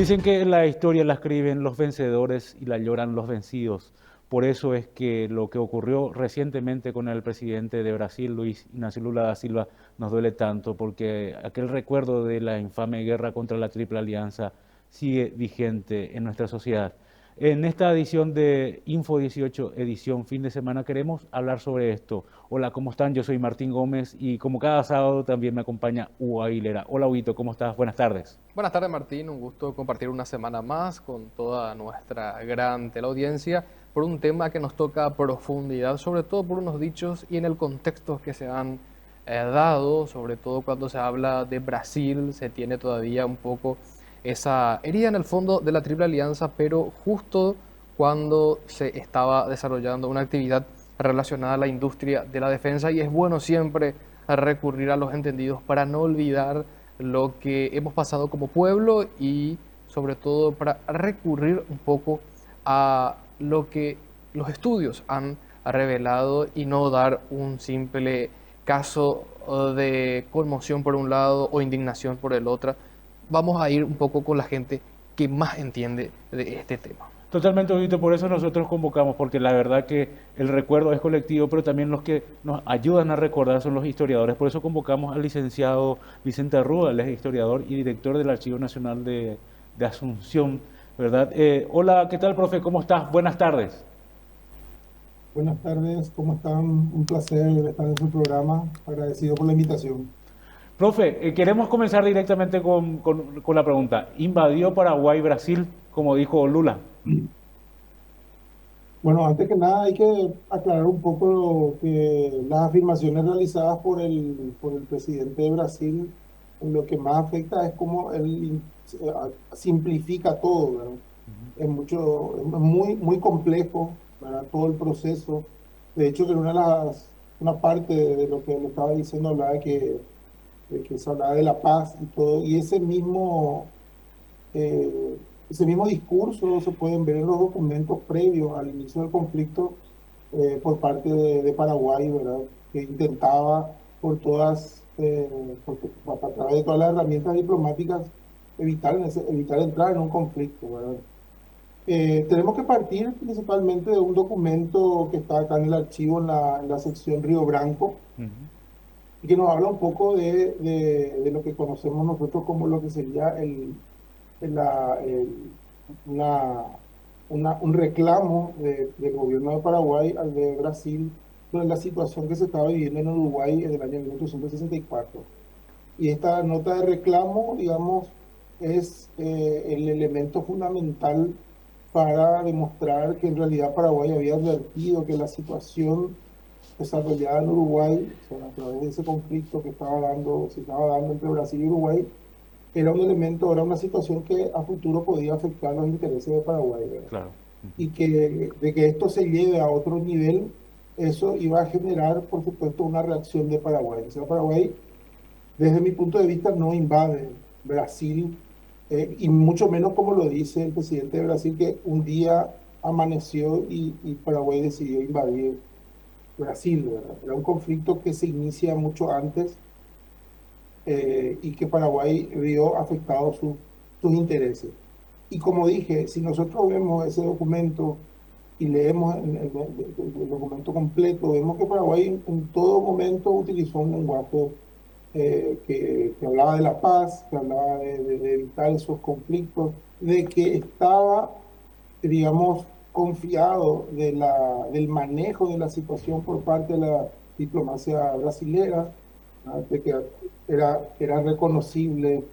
Dicen que la historia la escriben los vencedores y la lloran los vencidos. Por eso es que lo que ocurrió recientemente con el presidente de Brasil, Luis Inácio Lula da Silva, nos duele tanto, porque aquel recuerdo de la infame guerra contra la Triple Alianza sigue vigente en nuestra sociedad. En esta edición de Info 18, edición fin de semana, queremos hablar sobre esto. Hola, ¿cómo están? Yo soy Martín Gómez y como cada sábado también me acompaña Hugo Aguilera. Hola, Huguito, ¿cómo estás? Buenas tardes. Buenas tardes, Martín. Un gusto compartir una semana más con toda nuestra gran teleaudiencia por un tema que nos toca a profundidad, sobre todo por unos dichos y en el contexto que se han dado, sobre todo cuando se habla de Brasil, se tiene todavía un poco esa herida en el fondo de la Triple Alianza, pero justo cuando se estaba desarrollando una actividad relacionada a la industria de la defensa y es bueno siempre recurrir a los entendidos para no olvidar lo que hemos pasado como pueblo y sobre todo para recurrir un poco a lo que los estudios han revelado y no dar un simple caso de conmoción por un lado o indignación por el otro. Vamos a ir un poco con la gente que más entiende de este tema. Totalmente, Huguito, por eso nosotros convocamos, porque la verdad que el recuerdo es colectivo, pero también los que nos ayudan a recordar son los historiadores. Por eso convocamos al licenciado Vicente Arrúa, él es historiador y director del Archivo Nacional de Asunción, ¿verdad? Hola, ¿qué tal, profe? ¿Cómo estás? Buenas tardes. Buenas tardes, ¿cómo están? Un placer estar en su programa. Agradecido por la invitación. Profe, queremos comenzar directamente con la pregunta. ¿Invadió Paraguay Brasil, como dijo Lula? Bueno, antes que nada hay que aclarar un poco que las afirmaciones realizadas por el presidente de Brasil, lo que más afecta es cómo él simplifica todo, ¿verdad? Es muy, muy complejo, ¿verdad? Todo el proceso. De hecho, que una parte de lo que le estaba diciendo hablaba de que se hablaba de la paz y todo, y ese mismo discurso se pueden ver en los documentos previos al inicio del conflicto por parte de Paraguay, ¿verdad? Que intentaba a través de todas las herramientas diplomáticas evitar entrar en un conflicto, ¿verdad? Tenemos que partir principalmente de un documento que está acá en el archivo en la sección Río Branco, Ujú. y que nos habla un poco de lo que conocemos nosotros como lo que sería la- el- una, un reclamo del gobierno de Paraguay al de Brasil sobre la situación que se estaba viviendo en Uruguay en el año 1864. Y esta nota de reclamo, digamos, es el elemento fundamental para demostrar que en realidad Paraguay había advertido que la situación desarrollada en Uruguay, o sea, a través de ese conflicto se estaba dando entre Brasil y Uruguay, era un elemento, era una situación que a futuro podía afectar los intereses de Paraguay, ¿verdad? Claro. Ujú. Y de que esto se lleve a otro nivel, eso iba a generar, por supuesto, una reacción de Paraguay. O sea, Paraguay, desde mi punto de vista, no invade Brasil, y mucho menos como lo dice el presidente de Brasil, que un día amaneció y Paraguay decidió invadir Brasil, ¿verdad? Era un conflicto que se inicia mucho antes, y que Paraguay vio afectados sus intereses. Y como dije, si nosotros vemos ese documento y leemos el documento completo, vemos que Paraguay en todo momento utilizó un lenguaje que hablaba de la paz, que hablaba de evitar esos conflictos, de que estaba, digamos, confiado del manejo de la situación por parte de la diplomacia brasilera, ¿no? De que era reconocible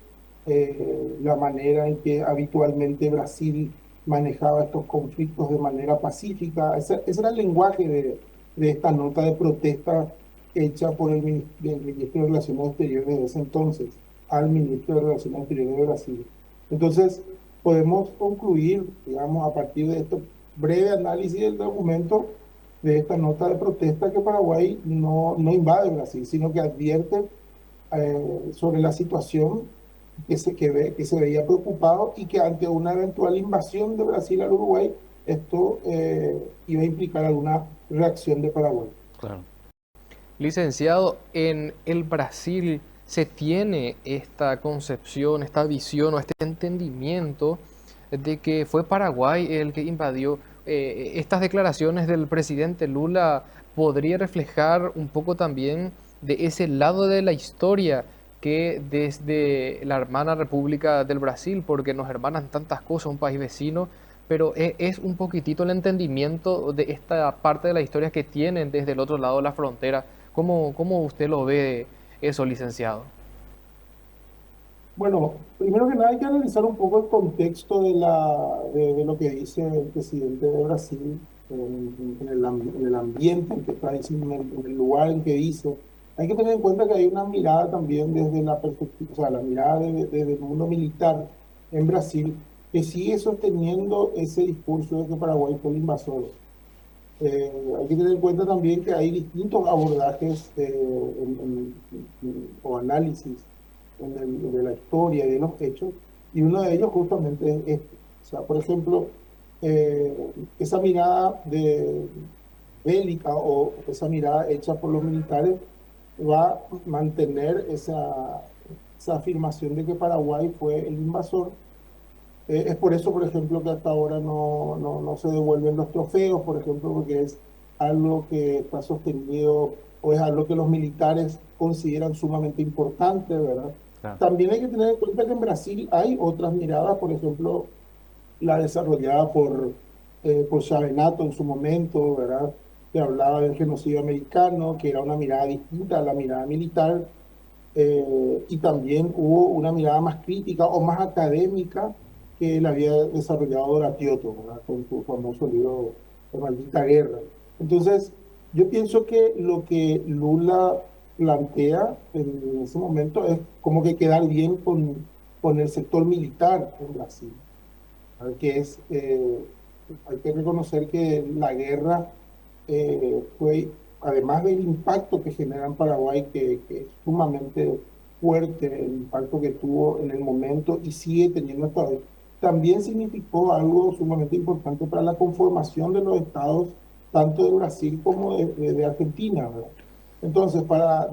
la manera en que habitualmente Brasil manejaba estos conflictos de manera pacífica. Ese era el lenguaje de esta nota de protesta hecha por el ministro de Relaciones Exteriores de ese entonces, al ministro de Relaciones Exteriores de Brasil. Entonces, podemos concluir, digamos, a partir de este breve análisis del documento, de esta nota de protesta, que Paraguay no invade Brasil, sino que advierte sobre la situación que se veía preocupado, y que ante una eventual invasión de Brasil al Uruguay, esto iba a implicar alguna reacción de Paraguay. Claro. Licenciado, en el Brasil se tiene esta concepción, esta visión o este entendimiento de que fue Paraguay el que invadió. Estas declaraciones del presidente Lula podría reflejar un poco también de ese lado de la historia que desde la hermana República del Brasil, porque nos hermanan tantas cosas, un país vecino, pero es un poquitito el entendimiento de esta parte de la historia que tienen desde el otro lado de la frontera. ¿Cómo usted lo ve eso, licenciado? Bueno, primero que nada hay que analizar un poco el contexto de lo que dice el presidente de Brasil en el ambiente en que está diciendo, en el lugar en que dice. Hay que tener en cuenta que hay una mirada también desde la perspectiva, o sea, la mirada desde el mundo militar en Brasil, que sigue sosteniendo ese discurso de que Paraguay fue el invasor. Hay que tener en cuenta también que hay distintos abordajes o análisis de la historia y de los hechos, y uno de ellos justamente es este. O sea, por ejemplo, esa mirada bélica o esa mirada hecha por los militares va a mantener esa afirmación de que Paraguay fue el invasor. Es por eso, por ejemplo, que hasta ahora no se devuelven los trofeos, por ejemplo, porque es algo que está sostenido o es algo que los militares consideran sumamente importante, ¿verdad? Claro. También hay que tener en cuenta que en Brasil hay otras miradas, por ejemplo, la desarrollada por Xavenato en su momento, ¿verdad? Que hablaba del genocidio americano, que era una mirada distinta a la mirada militar, y también hubo una mirada más crítica o más académica que la había desarrollado Doratioto, ¿verdad? Con su famoso libro La maldita guerra. Entonces, yo pienso que lo que Lula plantea en ese momento es como que quedar bien con el sector militar en Brasil, ¿verdad? Hay que reconocer que la guerra fue, además del impacto que genera en Paraguay, que es sumamente fuerte, el impacto que tuvo en el momento y sigue teniendo hasta hoy, también significó algo sumamente importante para la conformación de los estados, tanto de Brasil como de Argentina, ¿verdad? Entonces,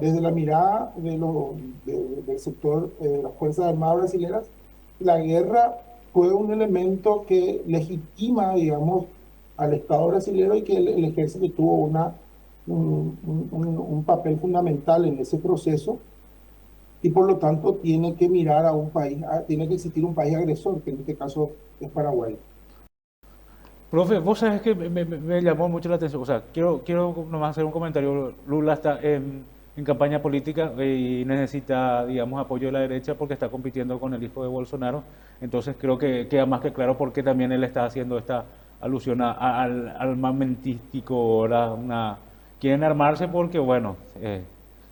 desde la mirada del sector de las Fuerzas Armadas brasileñas, la guerra fue un elemento que legitima, digamos, al Estado brasileño, y que el ejército tuvo un papel fundamental en ese proceso, y por lo tanto tiene que mirar a un país, tiene que existir un país agresor, que en este caso es Paraguay. Profe, vos sabés que me llamó mucho la atención. O sea, quiero nomás hacer un comentario. Lula está en campaña política y necesita, digamos, apoyo de la derecha porque está compitiendo con el hijo de Bolsonaro. Entonces creo que queda más que claro por qué también él está haciendo esta alusión al armamentístico, ¿verdad? Quieren armarse porque, bueno,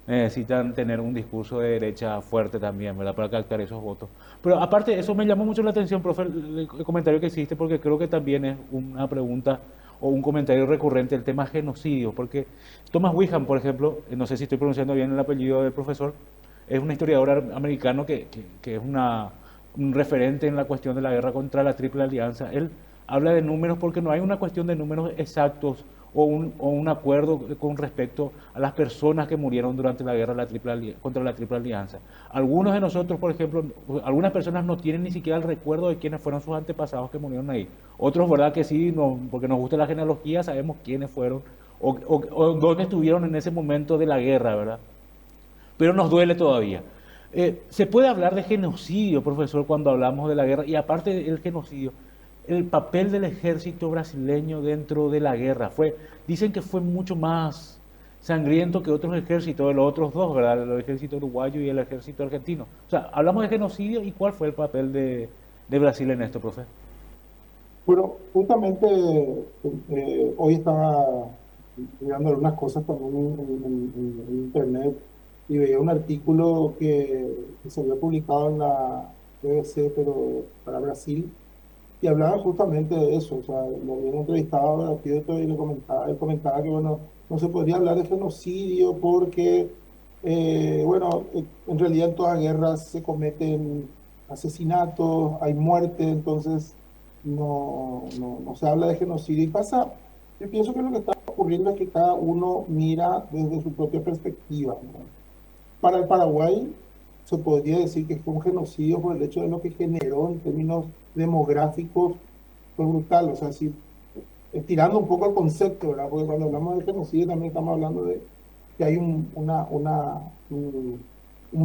necesitan tener un discurso de derecha fuerte también, ¿verdad? Para captar esos votos. Pero aparte, eso me llamó mucho la atención, profe, el comentario que hiciste, porque creo que también es una pregunta o un comentario recurrente el tema genocidio, porque Thomas Wickham, por ejemplo, no sé si estoy pronunciando bien el apellido del profesor, es un historiador americano que es un referente en la cuestión de la guerra contra la Triple Alianza. Él habla de números porque no hay una cuestión de números exactos o un acuerdo con respecto a las personas que murieron durante la guerra contra la Triple Alianza. Algunos de nosotros, por ejemplo, algunas personas no tienen ni siquiera el recuerdo de quiénes fueron sus antepasados que murieron ahí. Otros, verdad que sí, no, porque nos gusta la genealogía, sabemos quiénes fueron o dónde estuvieron en ese momento de la guerra, ¿verdad? Pero nos duele todavía. Se puede hablar de genocidio, profesor, cuando hablamos de la guerra, y aparte del genocidio, el papel del ejército brasileño dentro de la guerra dicen que fue mucho más sangriento que otros ejércitos, de los otros dos, ¿verdad? El ejército uruguayo y el ejército argentino. O sea, hablamos de genocidio y ¿cuál fue el papel de Brasil en esto, profe? Bueno, justamente hoy estaba mirando algunas cosas también en internet, y veía un artículo que se había publicado en la BBC, pero para Brasil, y hablaba justamente de eso. O sea, lo habían entrevistado a Pietro y él comentaba que, bueno, no se podría hablar de genocidio porque, bueno, en realidad en todas guerras se cometen asesinatos, hay muerte, entonces no se habla de genocidio. Y pasa, yo pienso que lo que está ocurriendo es que cada uno mira desde su propia perspectiva, ¿no? Para el Paraguay, se podría decir que fue un genocidio por el hecho de lo que generó en términos demográficos, fue brutal. O sea, si estirando un poco el concepto, ¿verdad? Porque cuando hablamos de genocidio también estamos hablando de que hay un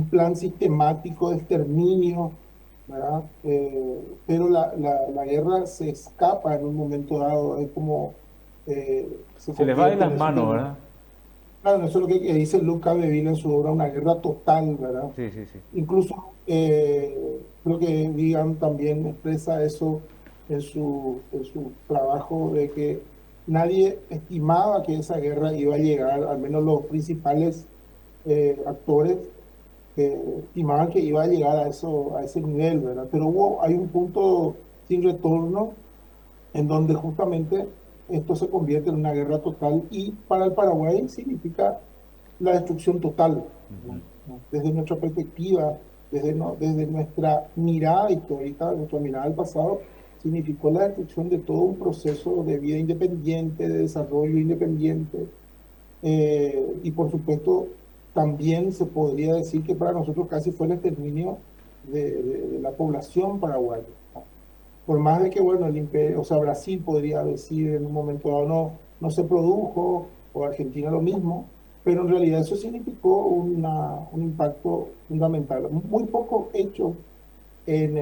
plan sistemático de exterminio, ¿verdad? Pero la guerra se escapa en un momento dado, es como se Se les va de convierte en las eso manos, ¿verdad? claro, eso es lo que dice Luc Cabeville en su obra, una guerra total, ¿verdad? Sí, sí, sí. Incluso creo que Vigan también expresa eso en su trabajo de que nadie estimaba que esa guerra iba a llegar, al menos los principales actores estimaban que iba a llegar a eso, a ese nivel, ¿verdad? Pero hay un punto sin retorno en donde justamente esto se convierte en una guerra total y para el Paraguay significa la destrucción total, Ujú. ¿no? Desde nuestra perspectiva, desde nuestra mirada histórica, nuestra mirada al pasado, significó la destrucción de todo un proceso de vida independiente, de desarrollo independiente, y por supuesto también se podría decir que para nosotros casi fue el exterminio de la población paraguaya, ¿no? Por más de que, bueno, el imperio, o sea, Brasil podría decir en un momento dado no se produjo, o Argentina lo mismo, pero en realidad eso significó un impacto fundamental. Muy pocos hechos en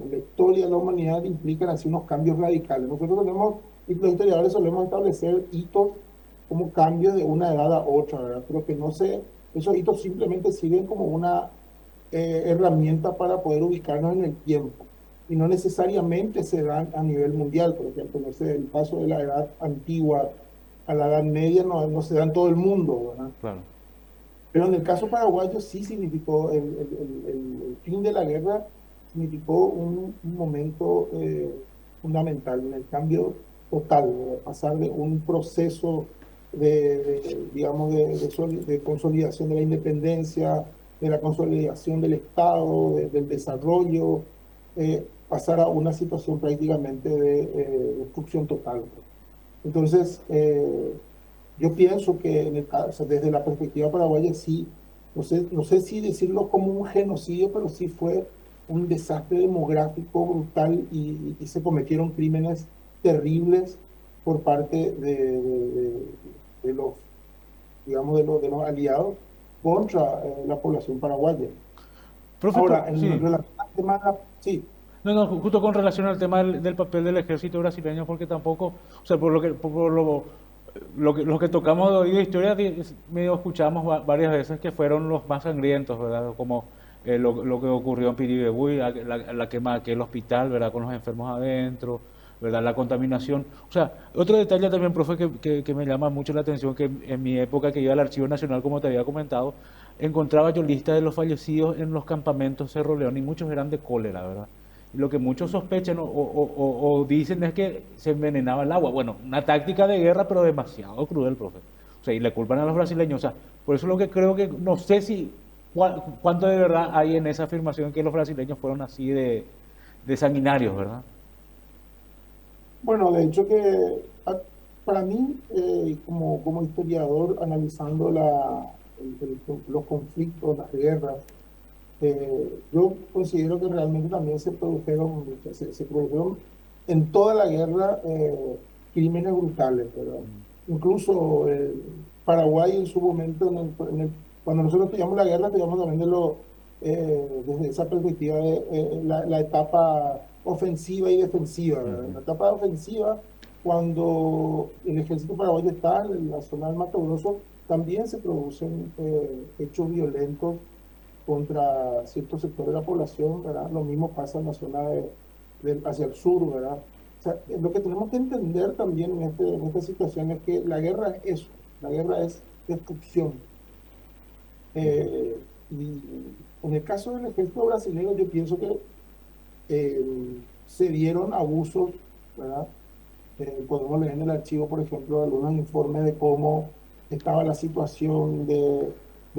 la historia de la humanidad implican así unos cambios radicales. Nosotros tenemos, y los historiadores solemos establecer hitos como cambios de una edad a otra, ¿verdad? Pero que no se, esos hitos simplemente sirven como una herramienta para poder ubicarnos en el tiempo y no necesariamente se dan a nivel mundial. Por ejemplo, no sé, el paso de la edad antigua a la edad media no se da en todo el mundo, ¿verdad? Claro. Pero en el caso paraguayo sí significó, el fin de la guerra significó un momento fundamental, en el cambio total, ¿verdad? Pasar de un proceso digamos, de consolidación de la independencia, de la consolidación del Estado, del desarrollo, pasar a una situación prácticamente de destrucción total. Entonces, yo pienso que en el caso, desde la perspectiva paraguaya, sí, no sé si decirlo como un genocidio, pero sí fue un desastre demográfico brutal y se cometieron crímenes terribles por parte de los, digamos, de los aliados contra la población paraguaya. Profe, Ahora, en sí. relación al tema sí, No, no, justo con relación al tema del papel del ejército brasileño, porque tampoco, o sea, por lo que, por lo que tocamos de oído de historia, medio escuchamos varias veces que fueron los más sangrientos, ¿verdad? Como lo que ocurrió en Piribebuy, la quema de aquel hospital, ¿verdad? Con los enfermos adentro, ¿verdad? La contaminación. O sea, otro detalle también, profe, que me llama mucho la atención, que en mi época que iba al Archivo Nacional, como te había comentado, encontraba yo listas de los fallecidos en los campamentos Cerro León y muchos eran de cólera, ¿verdad? Y lo que muchos sospechan o dicen es que se envenenaba el agua. Bueno, una táctica de guerra, pero demasiado cruel, profe. O sea, y le culpan a los brasileños. O sea, por eso lo que creo que, no sé si, cuánto de verdad hay en esa afirmación que los brasileños fueron así de sanguinarios, ¿verdad? bueno, de hecho que para mí, como historiador, analizando los conflictos, las guerras, yo considero que realmente también se produjeron en toda la guerra crímenes brutales, ¿verdad? Incluso Paraguay en su momento, cuando nosotros estudiamos la guerra, estudiamos también desde esa perspectiva de la etapa ofensiva y defensiva, ¿verdad? En Ujú. la etapa ofensiva, cuando el ejército paraguayo está en la zona del Mato Grosso, también se producen hechos violentos contra ciertos sectores de la población, ¿verdad? Lo mismo pasa en la zona hacia el sur, ¿verdad? O sea, lo que tenemos que entender también en esta situación es que la guerra es eso, la guerra es destrucción. Y en el caso del ejército brasileño, yo pienso que eh, se dieron abusos, ¿verdad? Podemos leer en el archivo, por ejemplo, algunos informes de cómo estaba la situación de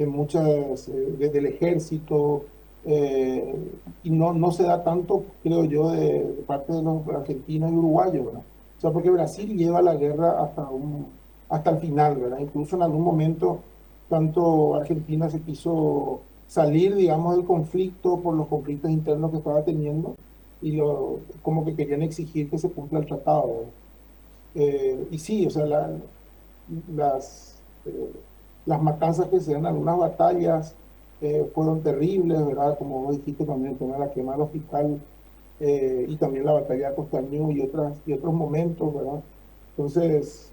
muchas, del ejército, eh, y no se da tanto, creo yo, de parte de los argentinos y uruguayos, ¿verdad? O sea, porque Brasil lleva la guerra hasta el final, ¿verdad? Incluso en algún momento, tanto Argentina se quiso salir, digamos, del conflicto por los conflictos internos que estaba teniendo y como que querían exigir que se cumpla el tratado. Y sí, o sea, las, eh, las matanzas que se dan en algunas batallas fueron terribles, ¿verdad? Como vos dijiste también, el tema de la quema del hospital y también la batalla de Costañú y otros momentos, ¿verdad? Entonces,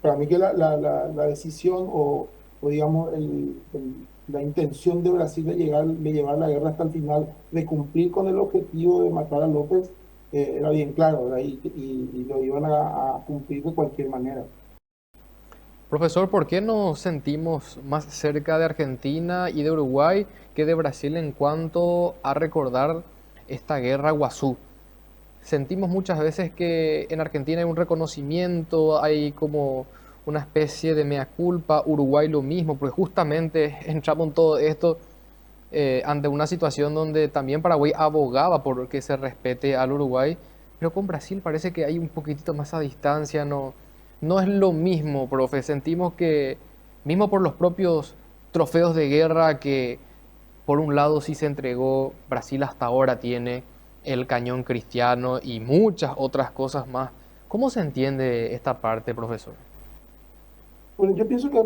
para mí que la decisión o digamos la intención de Brasil de llevar la guerra hasta el final, de cumplir con el objetivo de matar a López, era bien claro, ¿verdad? Y lo iban a cumplir de cualquier manera. Profesor, ¿por qué nos sentimos más cerca de Argentina y de Uruguay que de Brasil en cuanto a recordar esta guerra Guazú? Sentimos muchas veces que en Argentina hay un reconocimiento, hay como una especie de mea culpa, Uruguay lo mismo, porque justamente entramos en todo esto ante una situación donde también Paraguay abogaba por que se respete al Uruguay, pero con Brasil parece que hay un poquitito más a distancia, no es lo mismo, profe. Sentimos que, mismo por los propios trofeos de guerra que por un lado sí se entregó, Brasil hasta ahora tiene el cañón cristiano y muchas otras cosas más. ¿Cómo se entiende esta parte, profesor? Bueno, yo pienso que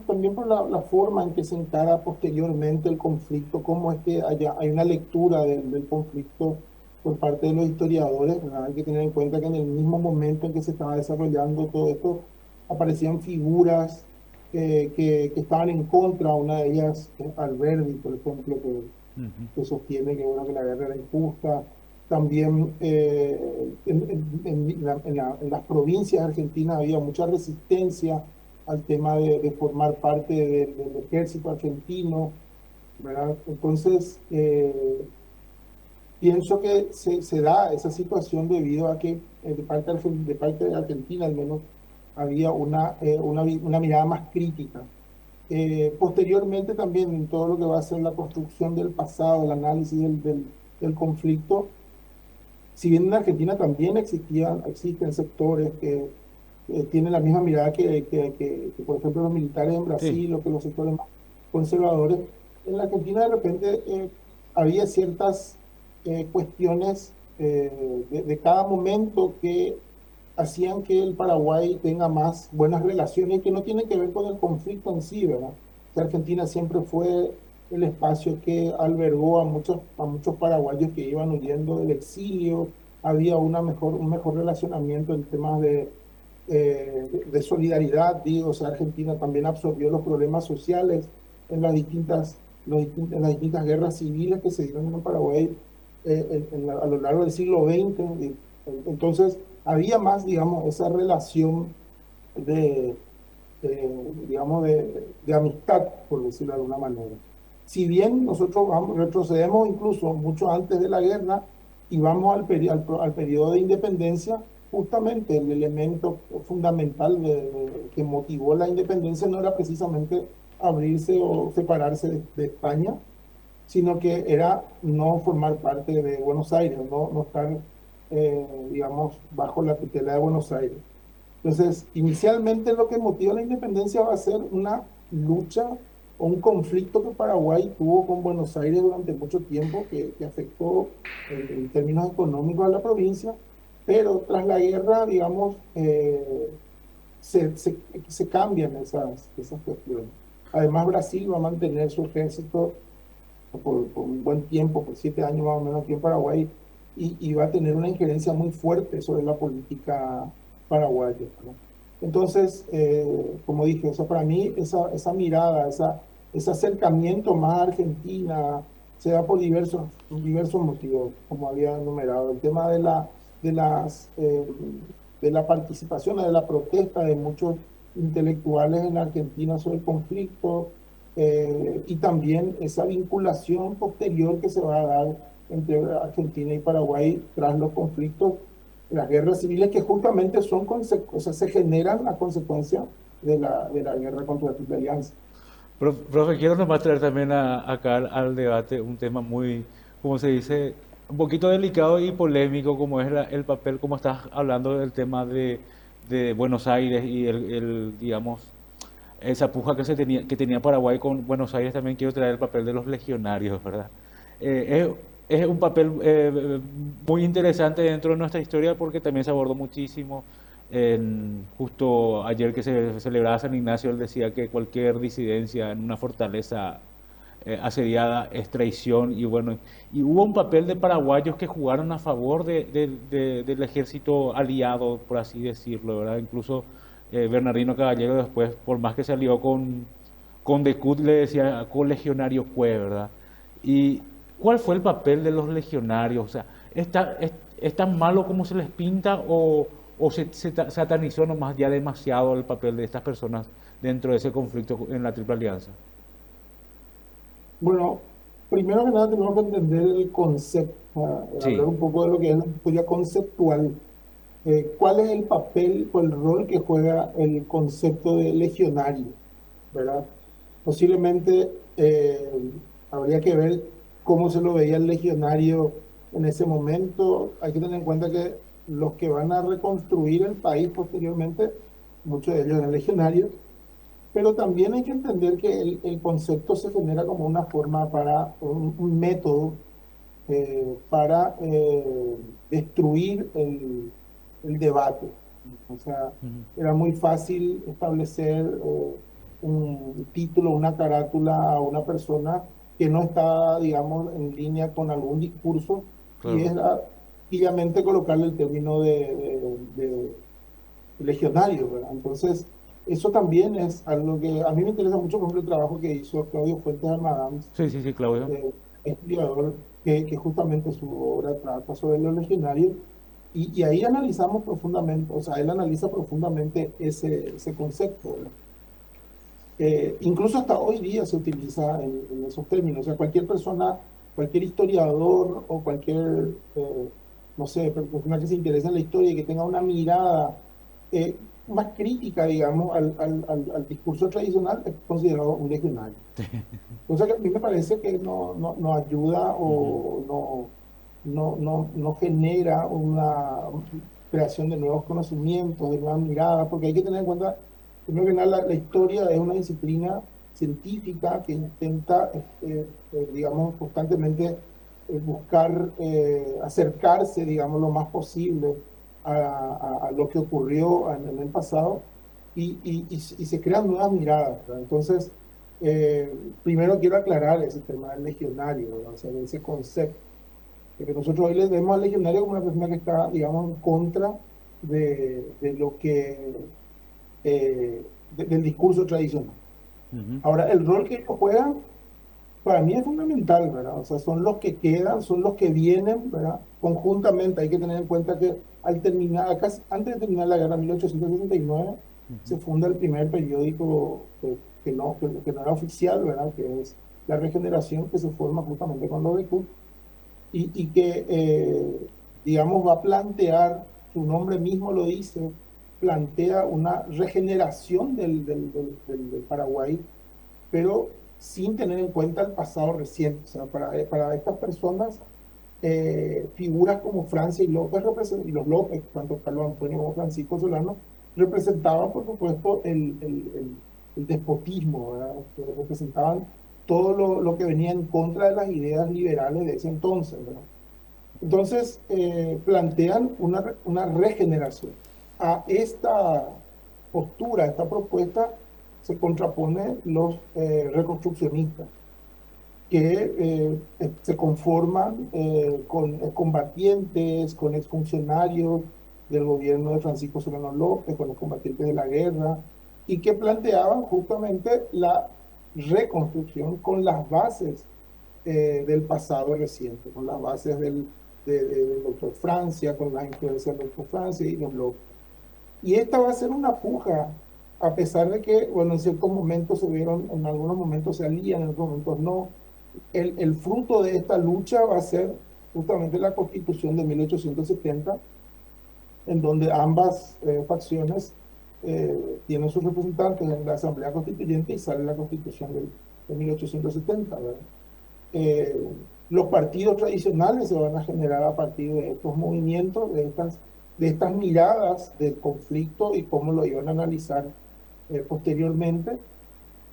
también por la forma en que se encara posteriormente el conflicto, cómo es que hay una lectura del conflicto por parte de los historiadores, ¿verdad? Hay que tener en cuenta que en el mismo momento en que se estaba desarrollando todo esto, aparecían figuras que estaban en contra, una de ellas, Alberdi, por ejemplo, Ujú. que sostiene que, bueno, que la guerra era injusta. También en las provincias argentinas había mucha resistencia al tema de formar parte del ejército argentino, ¿verdad? Entonces, pienso que se da esa situación debido a que de parte de Argentina al menos había una mirada más crítica. Posteriormente también en todo lo que va a ser la construcción del pasado, el análisis del conflicto, si bien en Argentina también existen sectores que tienen la misma mirada que, por ejemplo, los militares en Sí, Brasil o que los sectores más conservadores, en la Argentina de repente había ciertas cuestiones de cada momento que hacían que el Paraguay tenga más buenas relaciones que no tienen que ver con el conflicto en sí, ¿verdad? Que Argentina siempre fue el espacio que albergó a muchos paraguayos que iban huyendo del exilio, había un mejor relacionamiento en temas de solidaridad, digo, o sea, Argentina también absorbió los problemas sociales en en las distintas guerras civiles que se dieron en el Paraguay a lo largo del siglo XX. Entonces, había más, digamos, esa relación de, digamos, de amistad, por decirlo de alguna manera. Si bien nosotros retrocedemos incluso mucho antes de la guerra y vamos al periodo de independencia, justamente el elemento fundamental que motivó la independencia no era precisamente abrirse o separarse de España, sino que era no formar parte de Buenos Aires, no estar, digamos, bajo la tutela de Buenos Aires. Entonces, inicialmente lo que motiva la independencia va a ser una lucha o un conflicto que Paraguay tuvo con Buenos Aires durante mucho tiempo, que afectó en términos económicos a la provincia, pero tras la guerra, digamos, se cambian esas cuestiones. Además, Brasil va a mantener su ejército por un buen tiempo, por 7 años más o menos aquí en Paraguay, y va a tener una injerencia muy fuerte sobre la política paraguaya, ¿no? Entonces, como dije, o sea, para mí esa mirada, ese acercamiento más a Argentina se da por diversos motivos, como había enumerado. El tema de, las, de la participación, de la protesta de muchos intelectuales en Argentina sobre el conflicto, y también esa vinculación posterior que se va a dar entre Argentina y Paraguay tras los conflictos, las guerras civiles que justamente o sea, se generan a consecuencia de la guerra contra la Triple Alianza. Profe, quiero nomás traer también acá al debate un tema muy, como se dice, un poquito delicado y polémico, como es el papel, como estás hablando del tema de Buenos Aires y digamos, esa puja que tenía Paraguay con Buenos Aires, también quiero traer el papel de los legionarios, ¿verdad? Es un papel muy interesante dentro de nuestra historia porque también se abordó muchísimo. Justo ayer que se celebraba San Ignacio, él decía que cualquier disidencia en una fortaleza asediada es traición y bueno, y hubo un papel de paraguayos que jugaron a favor del ejército aliado, por así decirlo, ¿verdad? Incluso Bernardino Caballero después, por más que salió con Decut, le decía colegionario fue, ¿verdad? ¿Y cuál fue el papel de los legionarios? O sea, ¿es tan malo como se les pinta o se satanizó nomás ya demasiado el papel de estas personas dentro de ese conflicto en la Triple Alianza? Bueno, primero que nada tenemos que entender el concepto, hablar Sí. un poco de lo que es la historia conceptual. ¿Cuál es el papel o el rol que juega el concepto de legionario? ¿Verdad? Posiblemente habría que ver cómo se lo veía el legionario en ese momento. Hay que tener en cuenta que los que van a reconstruir el país posteriormente, muchos de ellos eran legionarios, pero también hay que entender que el concepto se genera como una forma para un método para destruir el debate. O sea, Ujú. era muy fácil establecer un título, una carátula a una persona que no estaba, digamos, en línea con algún discurso y Claro. era sencillamente colocarle el término de legionario, ¿verdad? Entonces, eso también es algo que a mí me interesa mucho, por ejemplo, el trabajo que hizo Claudio Fuentes Almadán, Sí, sí, sí, Claudio. estudiador, que justamente su obra trata sobre los legionarios, y ahí analizamos profundamente, o sea, él analiza profundamente ese concepto, ¿verdad? Incluso hasta hoy día se utiliza en esos términos, o sea, cualquier persona, cualquier historiador o cualquier, no sé, persona que se interese en la historia y que tenga una mirada más crítica, digamos, al discurso tradicional, es considerado un legionario. Cosa que a mí me parece que no ayuda Ujú. o no genera una creación de nuevos conocimientos, de nuevas miradas, porque hay que tener en cuenta, primero que nada, la historia es una disciplina científica que intenta, digamos, constantemente buscar acercarse, digamos, lo más posible a lo que ocurrió en el pasado y se crean nuevas miradas, ¿verdad? Entonces, eh, primero quiero aclarar ese tema del legionario, ¿verdad? O sea, de ese concepto, de que nosotros hoy le vemos al legionario como una persona que está, digamos, en contra de lo que, del discurso tradicional. Ujú. Ahora, el rol que ellos juegan, para mí es fundamental, ¿verdad? O sea, son los que quedan, son los que vienen, ¿verdad? Conjuntamente, hay que tener en cuenta que al terminar, antes de terminar la guerra en 1869, Ujú. se funda el primer periódico que no era oficial, ¿verdad? Que es La Regeneración, que se forma justamente con los Decut y que, digamos, va a plantear, su nombre mismo lo dice, plantea una regeneración del Paraguay, pero sin tener en cuenta el pasado reciente. O sea, para estas personas, figuras como Francia y López, y los López, tanto Carlos Antonio como Francisco Solano, representaban, por supuesto, el despotismo, ¿verdad? Que representaban todo lo que venía en contra de las ideas liberales de ese entonces, ¿verdad? Entonces, plantean una regeneración. A esta postura, a esta propuesta, se contraponen los reconstruccionistas, que se conforman con combatientes, con exfuncionarios del gobierno de Francisco Solano López, con los combatientes de la guerra, y que planteaban justamente la reconstrucción con las bases del pasado reciente, con las bases del doctor Francia, con las influencias del doctor Francia y los López. Y esta va a ser una puja, a pesar de que, bueno, en ciertos momentos se vieron, en algunos momentos se alían, en otros momentos no. El fruto de esta lucha va a ser justamente la Constitución de 1870, en donde ambas facciones tienen sus representantes en la Asamblea Constituyente y sale la Constitución de 1870, ¿verdad? Eh, los partidos tradicionales se van a generar a partir de estos movimientos, de estas miradas del conflicto y cómo lo iban a analizar posteriormente.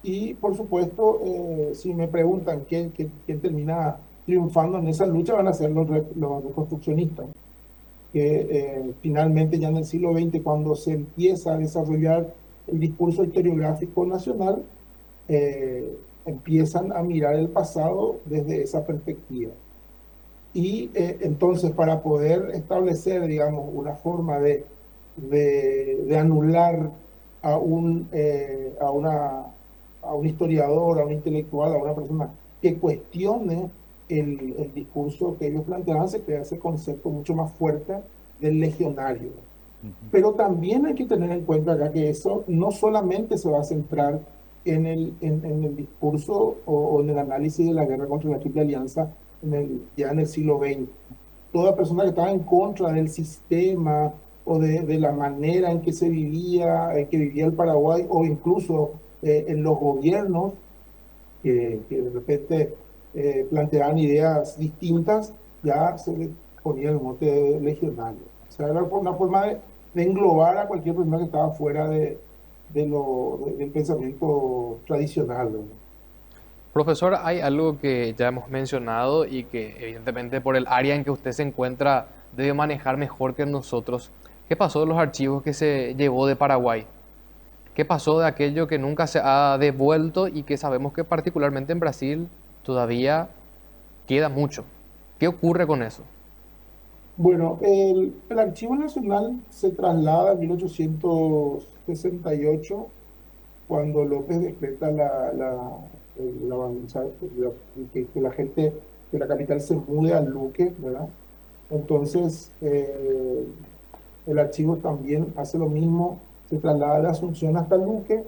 Y por supuesto, si me preguntan quién termina triunfando en esa lucha, van a ser los reconstruccionistas, que finalmente ya en el siglo XX, cuando se empieza a desarrollar el discurso historiográfico nacional, empiezan a mirar el pasado desde esa perspectiva. Y entonces, para poder establecer, digamos, una forma de anular a a un historiador, a un intelectual, a una persona que cuestione el discurso que ellos planteaban, se crea ese concepto mucho más fuerte del legionario. Pero también hay que tener en cuenta acá que eso no solamente se va a centrar en el discurso o en el análisis de la guerra contra la Triple Alianza ya en el siglo XX. Toda persona que estaba en contra del sistema o de la manera en que vivía el Paraguay, o incluso en los gobiernos que de repente planteaban ideas distintas, ya se le ponía el mote de legionario. O sea, era una forma de englobar a cualquier persona que estaba fuera del pensamiento tradicional, ¿no? Profesor, hay algo que ya hemos mencionado y que evidentemente por el área en que usted se encuentra debe manejar mejor que nosotros. ¿Qué pasó de los archivos que se llevó de Paraguay? ¿Qué pasó de aquello que nunca se ha devuelto y que sabemos que particularmente en Brasil todavía queda mucho? ¿Qué ocurre con eso? Bueno, el Archivo Nacional se traslada en 1868, cuando López decreta o sea, que la gente de la capital se mude al Luque, ¿verdad? Entonces, el archivo también hace lo mismo, se traslada de Asunción hasta Luque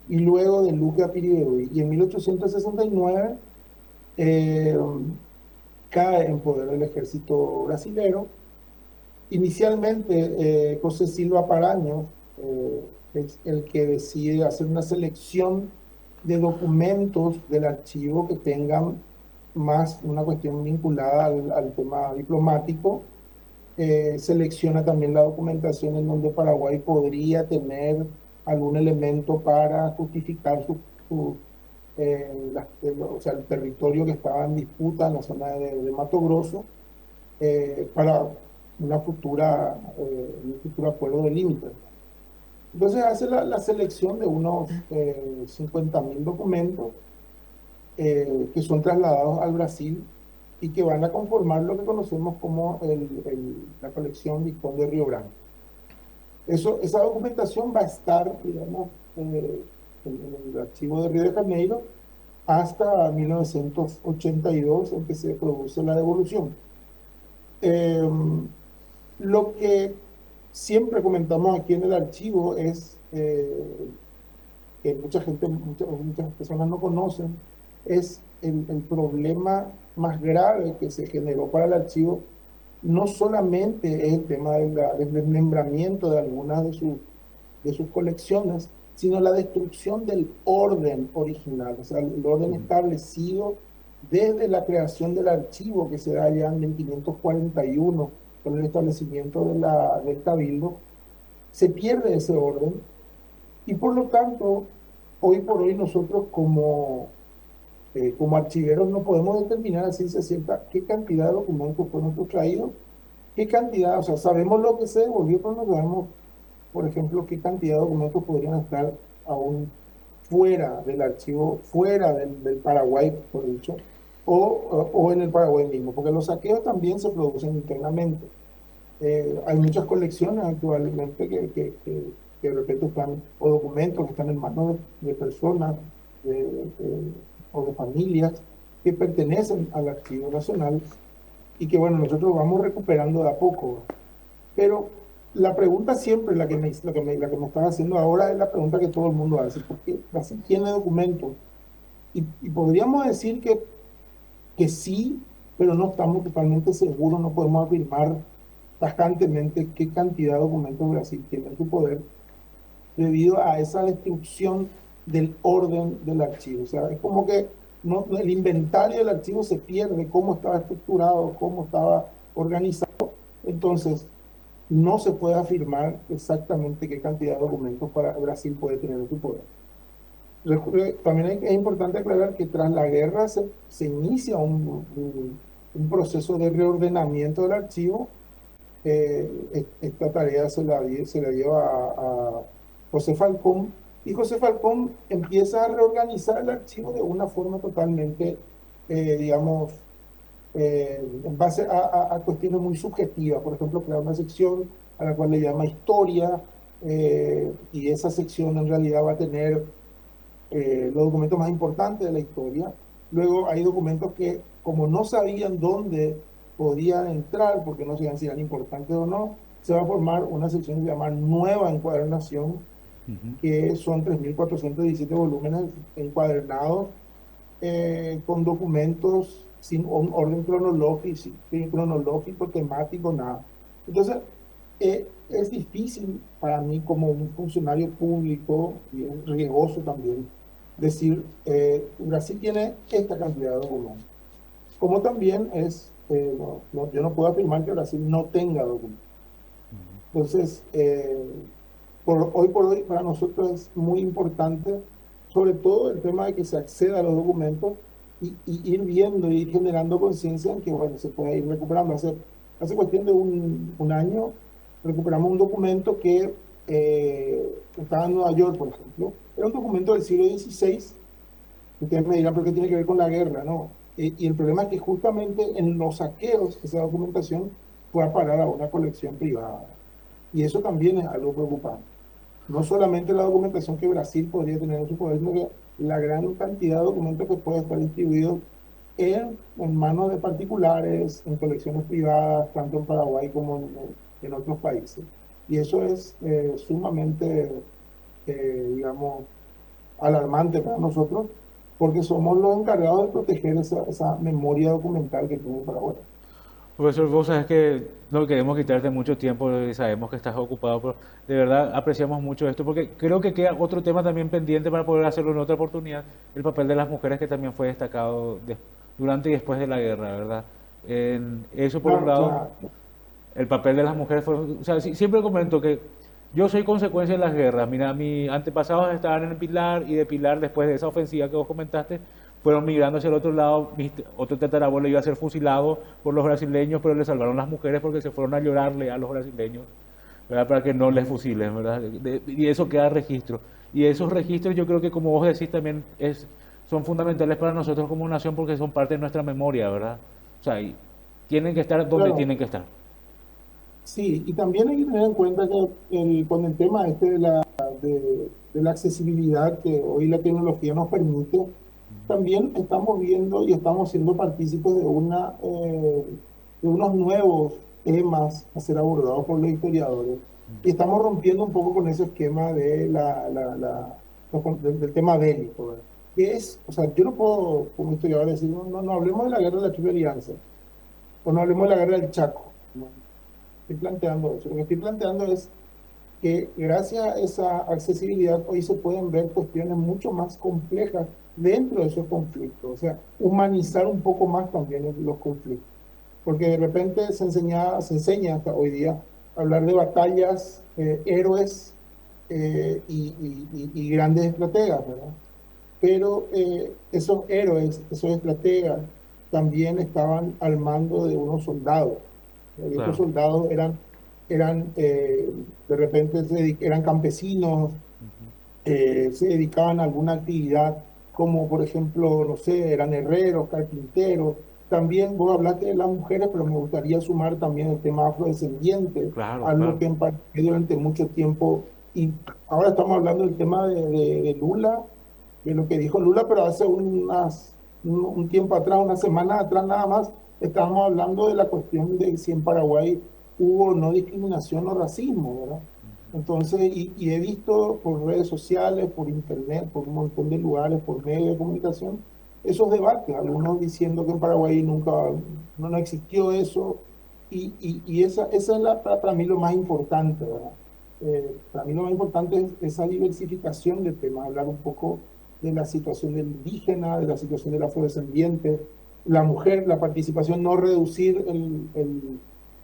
y luego de Luque a Piribebuy. Y en 1869 eh, cae en poder el ejército brasilero. Inicialmente, José Silva Paraño es el que decide hacer una selección de documentos del archivo que tengan más una cuestión vinculada al tema diplomático. Selecciona también la documentación en donde Paraguay podría tener algún elemento para justificar o sea, el territorio que estaba en disputa en la zona de Mato Grosso, para un futuro acuerdo de límites. Entonces hace la selección de unos 50.000 documentos que son trasladados al Brasil y que van a conformar lo que conocemos como la colección Vizconde de Río Branco. Esa documentación va a estar, digamos, en el archivo de Río de Janeiro hasta 1982, en que se produce la devolución. Lo que siempre comentamos aquí en el archivo es que muchas personas no conocen, es el problema más grave que se generó para el archivo. No solamente es el tema del desmembramiento de algunas de sus colecciones, sino la destrucción del orden original, o sea, el orden establecido desde la creación del archivo, que se da ya en 1541 con el establecimiento del Cabildo. Se pierde ese orden y por lo tanto, hoy por hoy nosotros como archiveros no podemos determinar a ciencia cierta qué cantidad de documentos fueron sustraídos, qué cantidad, o sea, sabemos lo que se devolvió, pero no sabemos, por ejemplo, qué cantidad de documentos podrían estar aún fuera del archivo, fuera del Paraguay, por dicho, o en el Paraguay mismo, porque los saqueos también se producen internamente. Hay muchas colecciones actualmente que de repente están, o documentos que están en manos de personas o de familias que pertenecen al Archivo Nacional y que, bueno, nosotros vamos recuperando de a poco. Pero la pregunta siempre, la que me están haciendo ahora, es la pregunta que todo el mundo hace: ¿por qué Brasil tiene documentos? Y podríamos decir que sí, pero no estamos totalmente seguros, no podemos afirmar tajantemente qué cantidad de documentos Brasil tiene en su poder, debido a esa destrucción del orden del archivo. O sea, es como que el inventario del archivo se pierde, cómo estaba estructurado, cómo estaba organizado. Entonces, no se puede afirmar exactamente qué cantidad de documentos para Brasil puede tener en su poder. También es importante aclarar que tras la guerra se inicia un proceso de reordenamiento del archivo. Esta tarea se la lleva a José Falcón, y José Falcón empieza a reorganizar el archivo de una forma totalmente, digamos, en base a cuestiones muy subjetivas. Por ejemplo, crear una sección a la cual le llama historia, y esa sección en realidad va a tener los documentos más importantes de la historia. Luego hay documentos que, como no sabían dónde podían entrar, porque no sabían si eran importantes o no, se va a formar una sección que se llama Nueva Encuadernación, Ujú. que son 3.417 volúmenes encuadernados, con documentos sin un orden cronológico, temático, nada. Entonces, es difícil para mí como un funcionario público, y es riesgoso también, decir, Brasil tiene esta cantidad de documentos. Como también yo no puedo afirmar que Brasil no tenga documentos. Entonces, hoy por hoy para nosotros es muy importante, sobre todo el tema de que se acceda a los documentos, y ir viendo y ir generando conciencia en que, bueno, se puede ir recuperando. Hace cuestión de un año recuperamos un documento que estaba en Nueva York, por ejemplo. Era un documento del siglo XVI. Ustedes me dirán, ¿pero qué tiene que ver con la guerra? No. Y el problema es que justamente en los saqueos esa documentación fue a parar a una colección privada. Y eso también es algo preocupante. No solamente la documentación que Brasil podría tener en su poder, sino que la gran cantidad de documentos que puede estar distribuidos en manos de particulares, en colecciones privadas, tanto en Paraguay como en otros países. Y eso es sumamente, digamos, alarmante para nosotros, porque somos los encargados de proteger esa memoria documental que tiene Paraguay. Profesor, vos sabes que no queremos quitarte mucho tiempo y sabemos que estás ocupado, pero de verdad apreciamos mucho esto porque creo que queda otro tema también pendiente para poder hacerlo en otra oportunidad, el papel de las mujeres que también fue destacado durante y después de la guerra, ¿verdad? Eso por un Claro, lado, claro, el papel de las mujeres fue, o sea, siempre comento que yo soy consecuencia de las guerras. Mira, mis antepasados estaban en Pilar y de Pilar, después de esa ofensiva que vos comentaste, fueron migrando hacia el otro lado. Otro tatarabuelo iba a ser fusilado por los brasileños, pero le salvaron las mujeres porque se fueron a llorarle a los brasileños, ¿verdad? Para que no les fusilen, ¿verdad? Y eso queda registro. Y esos registros yo creo que, como vos decís, también son fundamentales para nosotros como nación porque son parte de nuestra memoria, ¿verdad? O sea, y tienen que estar donde claro. tienen que estar. Sí, y también hay que tener en cuenta que con el tema este de la accesibilidad que hoy la tecnología nos permite, también estamos viendo y estamos siendo partícipes de unos nuevos temas a ser abordados por los historiadores. Y estamos rompiendo un poco con ese esquema del tema bélico, ¿verdad? Que es, o sea, yo no puedo como historiador decir, no, no, no hablemos de la guerra de la Triple Alianza, o no hablemos de la guerra del Chaco. No estoy planteando eso. Lo que estoy planteando es que gracias a esa accesibilidad hoy se pueden ver cuestiones mucho más complejas dentro de esos conflictos. O sea, humanizar un poco más también los conflictos. Porque de repente se enseña hasta hoy día a hablar de batallas, héroes, y grandes estrategas, ¿verdad? Pero esos héroes, esos estrategas, también estaban al mando de unos soldados. Y estos Claro. soldados de repente eran campesinos, se dedicaban a alguna actividad, como por ejemplo, no sé, eran herreros, carpinteros. También vos hablaste de las mujeres, pero me gustaría sumar también el tema afrodescendiente, Claro, algo claro. que impartió durante mucho tiempo. Y ahora estamos hablando del tema de Lula, de lo que dijo Lula, pero hace un tiempo atrás, una semana atrás nada más, estábamos hablando de la cuestión de si en Paraguay hubo o no discriminación o racismo, ¿verdad? Entonces, y he visto por redes sociales, por internet, por un montón de lugares, por medios de comunicación, esos debates, algunos diciendo que en Paraguay nunca, no existió eso, y esa es para mí lo más importante, ¿verdad? Para mí lo más importante es esa diversificación de temas, hablar un poco de la situación del indígena, de la situación del afrodescendiente, la mujer, la participación, no reducir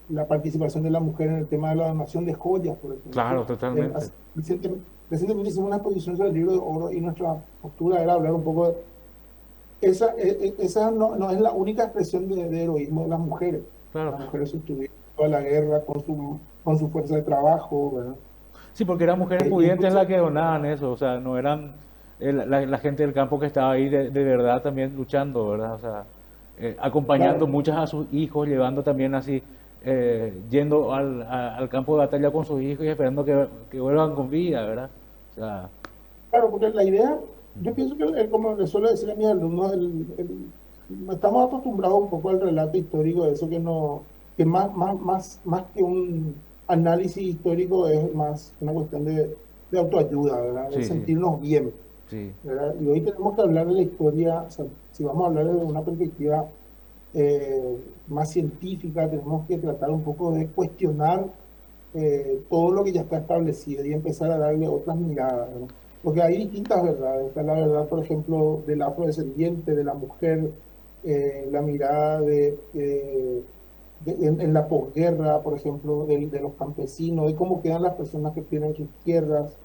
la participación de la mujer en el tema de la donación de joyas, por ejemplo. Claro, totalmente. Recientemente hicimos una exposición sobre el libro de oro y nuestra postura era hablar un poco de... Esa no es la única expresión de heroísmo de las mujeres. Claro. Las mujeres sostuvieron toda la guerra con su fuerza de trabajo, ¿verdad? Sí, porque eran mujeres pudientes Incluso, las que donaban eso, o sea, no eran la gente del campo que estaba ahí de verdad también luchando, ¿verdad? O sea, acompañando claro, muchas a sus hijos, llevando también así, yendo al campo de batalla con sus hijos y esperando que vuelvan con vida, ¿verdad? O sea, claro, porque la idea, yo pienso que, como le suelo decir a mis alumnos, estamos acostumbrados un poco al relato histórico, de eso que no, que más que un análisis histórico es más una cuestión de autoayuda, ¿verdad? De sí, sí, sentirnos bien, sí, ¿verdad? Y hoy tenemos que hablar de la historia, o sea, si vamos a hablar desde una perspectiva más científica, tenemos que tratar un poco de cuestionar todo lo que ya está establecido y empezar a darle otras miradas, ¿verdad? Porque hay distintas verdades. Está la verdad, por ejemplo, del afrodescendiente, de la mujer, la mirada en la posguerra, por ejemplo, de los campesinos, de cómo quedan las personas que tienen sus tierras,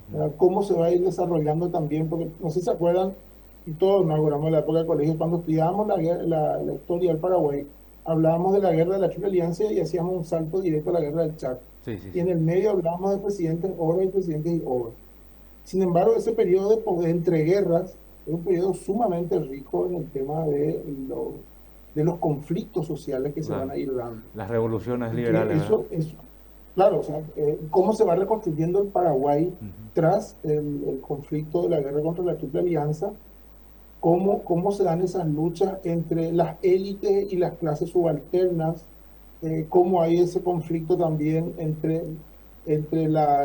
¿verdad? Cómo se va a ir desarrollando también, porque no sé si se acuerdan, y todos nos acordamos de la época del colegio, cuando estudiábamos la historia del Paraguay, hablábamos de la guerra de la Triple Alianza y hacíamos un salto directo a la guerra del Chaco. sí, sí, Y sí, en el medio hablábamos de presidentes Oro y presidentes Oro. Sin embargo, ese periodo de entreguerras es un periodo sumamente rico en el tema de los conflictos sociales que se van claro. a ir dando. Las revoluciones Y que liberales, ¿verdad? claro, o sea, cómo se va reconstruyendo el Paraguay Ujú, tras el conflicto de la guerra contra la Triple Alianza, cómo se dan esas luchas entre las élites y las clases subalternas, cómo hay ese conflicto también entre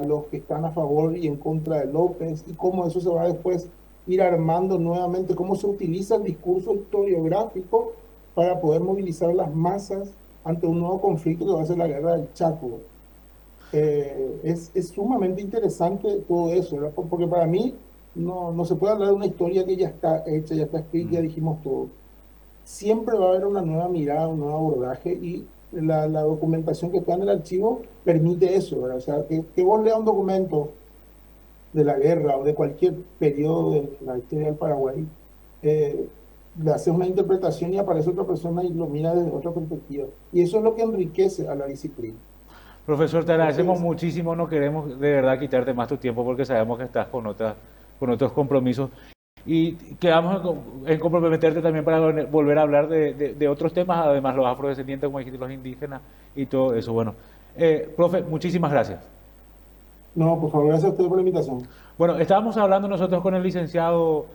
los que están a favor y en contra de López, y cómo eso se va después ir armando nuevamente, cómo se utiliza el discurso historiográfico para poder movilizar las masas ante un nuevo conflicto que va a ser la guerra del Chaco. Es sumamente interesante todo eso, ¿verdad? Porque para mí no se puede hablar de una historia que ya está hecha, ya está escrita, ya ujú. dijimos todo. Siempre va a haber una nueva mirada, un nuevo abordaje y la documentación que está en el archivo permite eso, ¿verdad? O sea, que vos leas un documento de la guerra o de cualquier periodo de la historia del Paraguay, eh, le haces una interpretación y aparece otra persona y lo mira desde otra perspectiva. Y eso es lo que enriquece a la disciplina. Profesor, te agradecemos Entonces, muchísimo, no queremos de verdad quitarte más tu tiempo porque sabemos que estás con otros compromisos y quedamos en comprometerte también para volver a hablar de otros temas, además los afrodescendientes, como dijiste, los indígenas y todo eso. Bueno, profe, muchísimas gracias. no, por favor, gracias a usted por la invitación. Bueno, estábamos hablando nosotros con el licenciado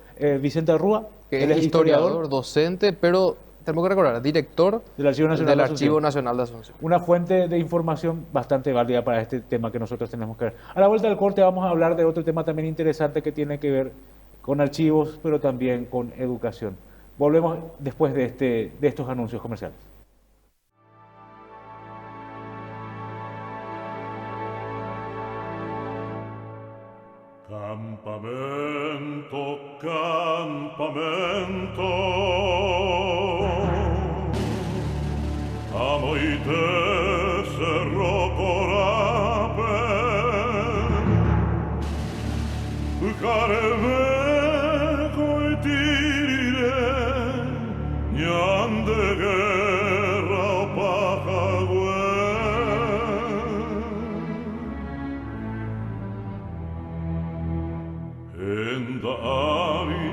Vicente Rúa, Que él es es historiador historiador, docente, pero tenemos que recordar, director del Archivo Nacional del de Archivo Asunción. Nacional de Asunción. Una fuente de información bastante válida para este tema que nosotros tenemos que ver. A la vuelta del corte vamos a hablar de otro tema también interesante que tiene que ver con archivos, pero también con educación. Volvemos después de estos anuncios comerciales. Campamento, campamento, amo y te cerro corape, carve coi tirire, niande guerra o pajagüe. Enda avi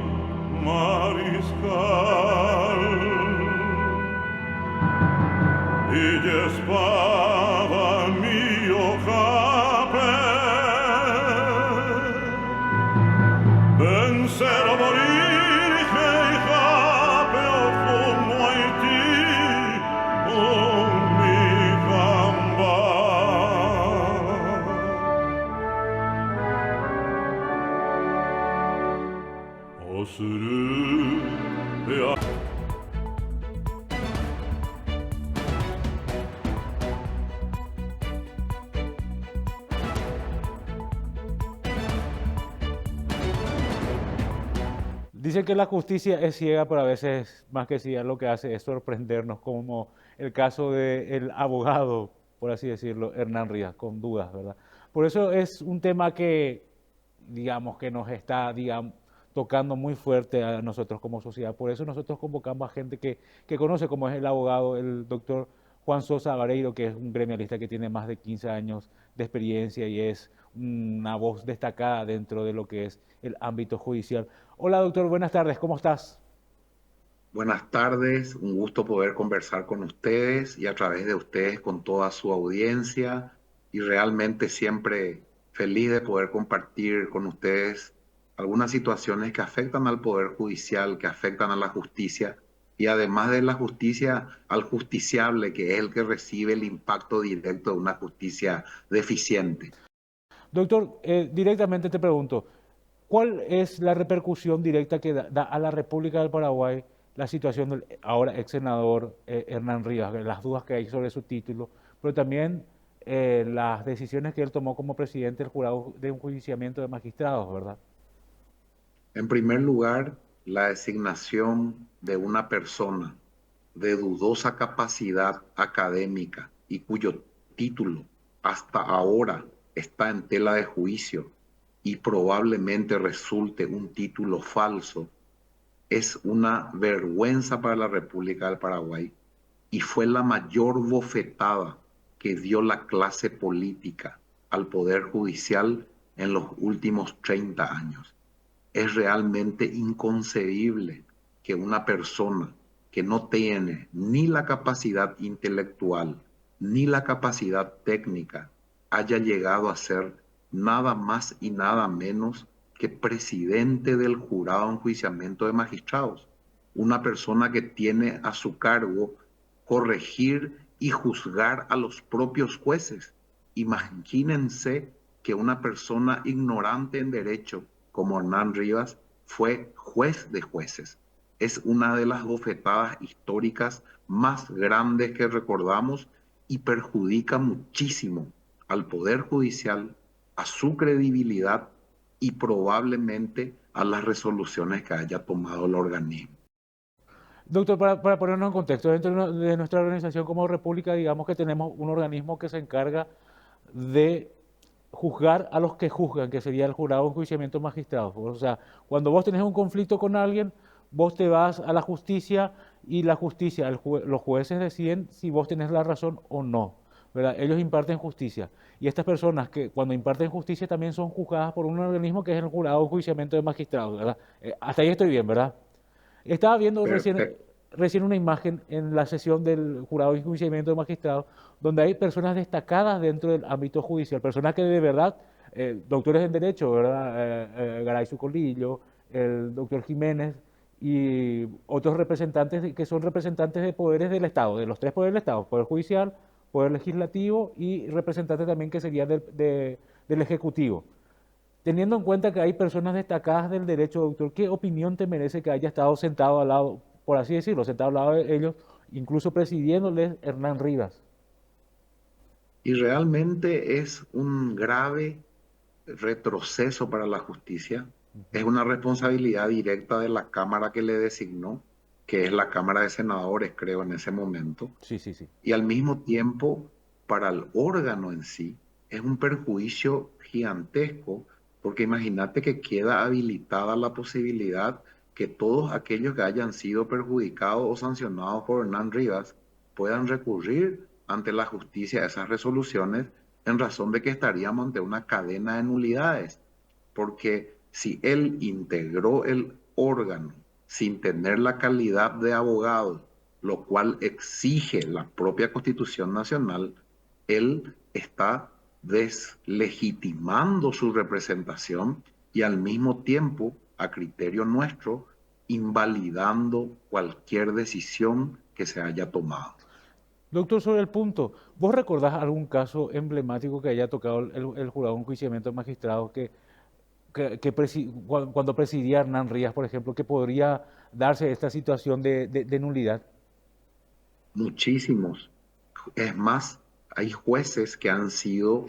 mariscal y espada mio cape vencer o morir que cape o como Haití o mi gamba. Osuru de Dicen que la justicia es ciega, pero a veces más que ciega lo que hace es sorprendernos como el caso del abogado, por así decirlo, Hernán Rivas, con dudas, ¿verdad? Por eso es un tema que, digamos, que nos está, digamos, tocando muy fuerte a nosotros como sociedad. Por eso nosotros convocamos a gente que conoce, como es el abogado, el doctor Juan Sosa Vareiro, que es un gremialista que tiene más de 15 años de experiencia y es una voz destacada dentro de lo que es el ámbito judicial. Hola doctor, buenas tardes, ¿cómo estás? Buenas tardes, un gusto poder conversar con ustedes y a través de ustedes con toda su audiencia y realmente siempre feliz de poder compartir con ustedes algunas situaciones que afectan al Poder Judicial, que afectan a la justicia y además de la justicia al justiciable, que es el que recibe el impacto directo de una justicia deficiente. Doctor, directamente te pregunto, ¿cuál es la repercusión directa que da a la República del Paraguay la situación del ahora ex senador Hernán Rivas, las dudas que hay sobre su título, pero también las decisiones que él tomó como presidente del jurado de enjuiciamiento de magistrados, ¿verdad? En primer lugar, la designación de una persona de dudosa capacidad académica y cuyo título hasta ahora está en tela de juicio y probablemente resulte un título falso, es una vergüenza para la República del Paraguay y fue la mayor bofetada que dio la clase política al Poder Judicial en los últimos 30 años. Es realmente inconcebible que una persona que no tiene ni la capacidad intelectual ni la capacidad técnica haya llegado a ser nada más y nada menos que presidente del jurado de enjuiciamiento de magistrados. Una persona que tiene a su cargo corregir y juzgar a los propios jueces. Imagínense que una persona ignorante en derecho como Hernán Rivas fue juez de jueces. Es una de las bofetadas históricas más grandes que recordamos y perjudica muchísimo al Poder Judicial, a su credibilidad y probablemente a las resoluciones que haya tomado el organismo. Doctor, para ponernos en contexto, dentro de nuestra organización como República, digamos que tenemos un organismo que se encarga de juzgar a los que juzgan, que sería el jurado de enjuiciamiento de magistrados. O sea, cuando vos tenés un conflicto con alguien, vos te vas a la justicia y la justicia, los jueces deciden si vos tenés la razón o no, ¿verdad? Ellos imparten justicia. Y estas personas que cuando imparten justicia también son juzgadas por un organismo que es el jurado de enjuiciamiento de magistrados, ¿verdad? Hasta ahí estoy bien, ¿verdad? Estaba viendo Perfecto. recién una imagen en la sesión del jurado de enjuiciamiento de magistrados, donde hay personas destacadas dentro del ámbito judicial, personas que de verdad, doctores en Derecho, ¿verdad? Garay Sucolillo, el doctor Jiménez y otros representantes que son representantes de poderes del Estado, de los tres poderes del Estado, Poder Judicial, Poder Legislativo y representantes también que sería del Ejecutivo. Teniendo en cuenta que hay personas destacadas del derecho, doctor, ¿qué opinión te merece que haya estado sentado al lado, por así decirlo, sentado al lado de ellos, incluso presidiéndoles Hernán Rivas? Y realmente es un grave retroceso para la justicia. Es una responsabilidad directa de la Cámara que le designó, que es la Cámara de Senadores, creo, en ese momento. Sí, sí, sí. Y al mismo tiempo, para el órgano en sí, es un perjuicio gigantesco, porque imagínate que queda habilitada la posibilidad que todos aquellos que hayan sido perjudicados o sancionados por Hernán Rivas puedan recurrir ante la justicia a esas resoluciones en razón de que estaríamos ante una cadena de nulidades, porque si él integró el órgano sin tener la calidad de abogado, lo cual exige la propia Constitución Nacional, él está deslegitimando su representación y al mismo tiempo, a criterio nuestro, invalidando cualquier decisión que se haya tomado. Doctor, sobre el punto, ¿vos recordás algún caso emblemático que haya tocado el jurado de enjuiciamiento de magistrados cuando presidía Hernán Rivas, por ejemplo, que podría darse esta situación de nulidad? Muchísimos. Es más, hay jueces que han sido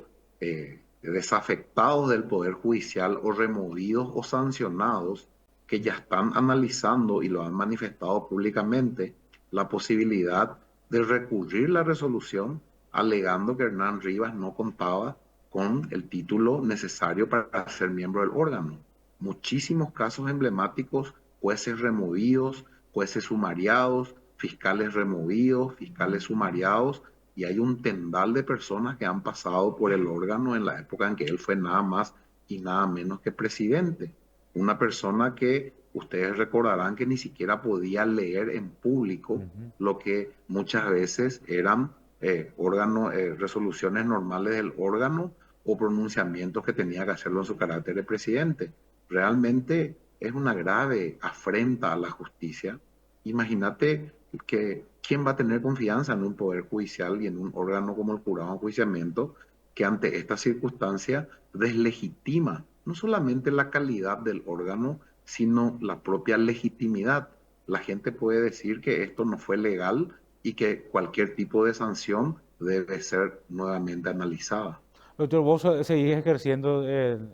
desafectados del Poder Judicial o removidos o sancionados que ya están analizando y lo han manifestado públicamente la posibilidad de recurrir la resolución alegando que Hernán Rivas no contaba con el título necesario para ser miembro del órgano. Muchísimos casos emblemáticos, jueces removidos, jueces sumariados, fiscales removidos, fiscales sumariados, y hay un tendal de personas que han pasado por el órgano en la época en que él fue nada más y nada menos que presidente. Una persona que ustedes recordarán que ni siquiera podía leer en público lo que muchas veces eran resoluciones normales del órgano o pronunciamientos que tenía que hacerlo en su carácter de presidente. Realmente es una grave afrenta a la justicia. Imagínate que quién va a tener confianza en un poder judicial y en un órgano como el jurado de enjuiciamiento que ante esta circunstancia deslegitima no solamente la calidad del órgano, sino la propia legitimidad. La gente puede decir que esto no fue legal y que cualquier tipo de sanción debe ser nuevamente analizada. Doctor, vos seguís ejerciendo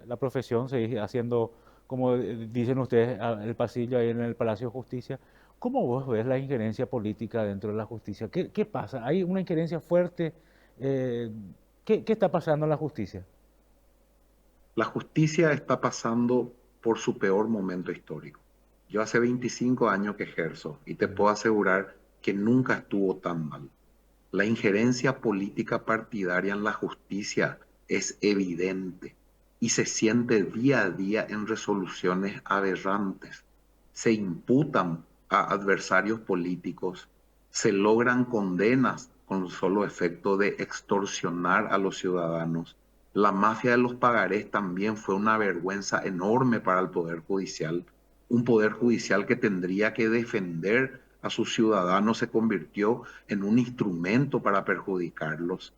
la profesión, seguís haciendo, como dicen ustedes, el pasillo ahí en el Palacio de Justicia. ¿Cómo vos ves la injerencia política dentro de la justicia? ¿Qué pasa? ¿Hay una injerencia fuerte? Eh, ¿qué está pasando en la justicia? La justicia está pasando por su peor momento histórico. Yo hace 25 años que ejerzo y te puedo asegurar que nunca estuvo tan mal. La injerencia política partidaria en la justicia es evidente y se siente día a día en resoluciones aberrantes. Se imputan a adversarios políticos, se logran condenas con solo efecto de extorsionar a los ciudadanos. La mafia de los pagarés también fue una vergüenza enorme para el Poder Judicial. Un Poder Judicial que tendría que defender a sus ciudadanos se convirtió en un instrumento para perjudicarlos.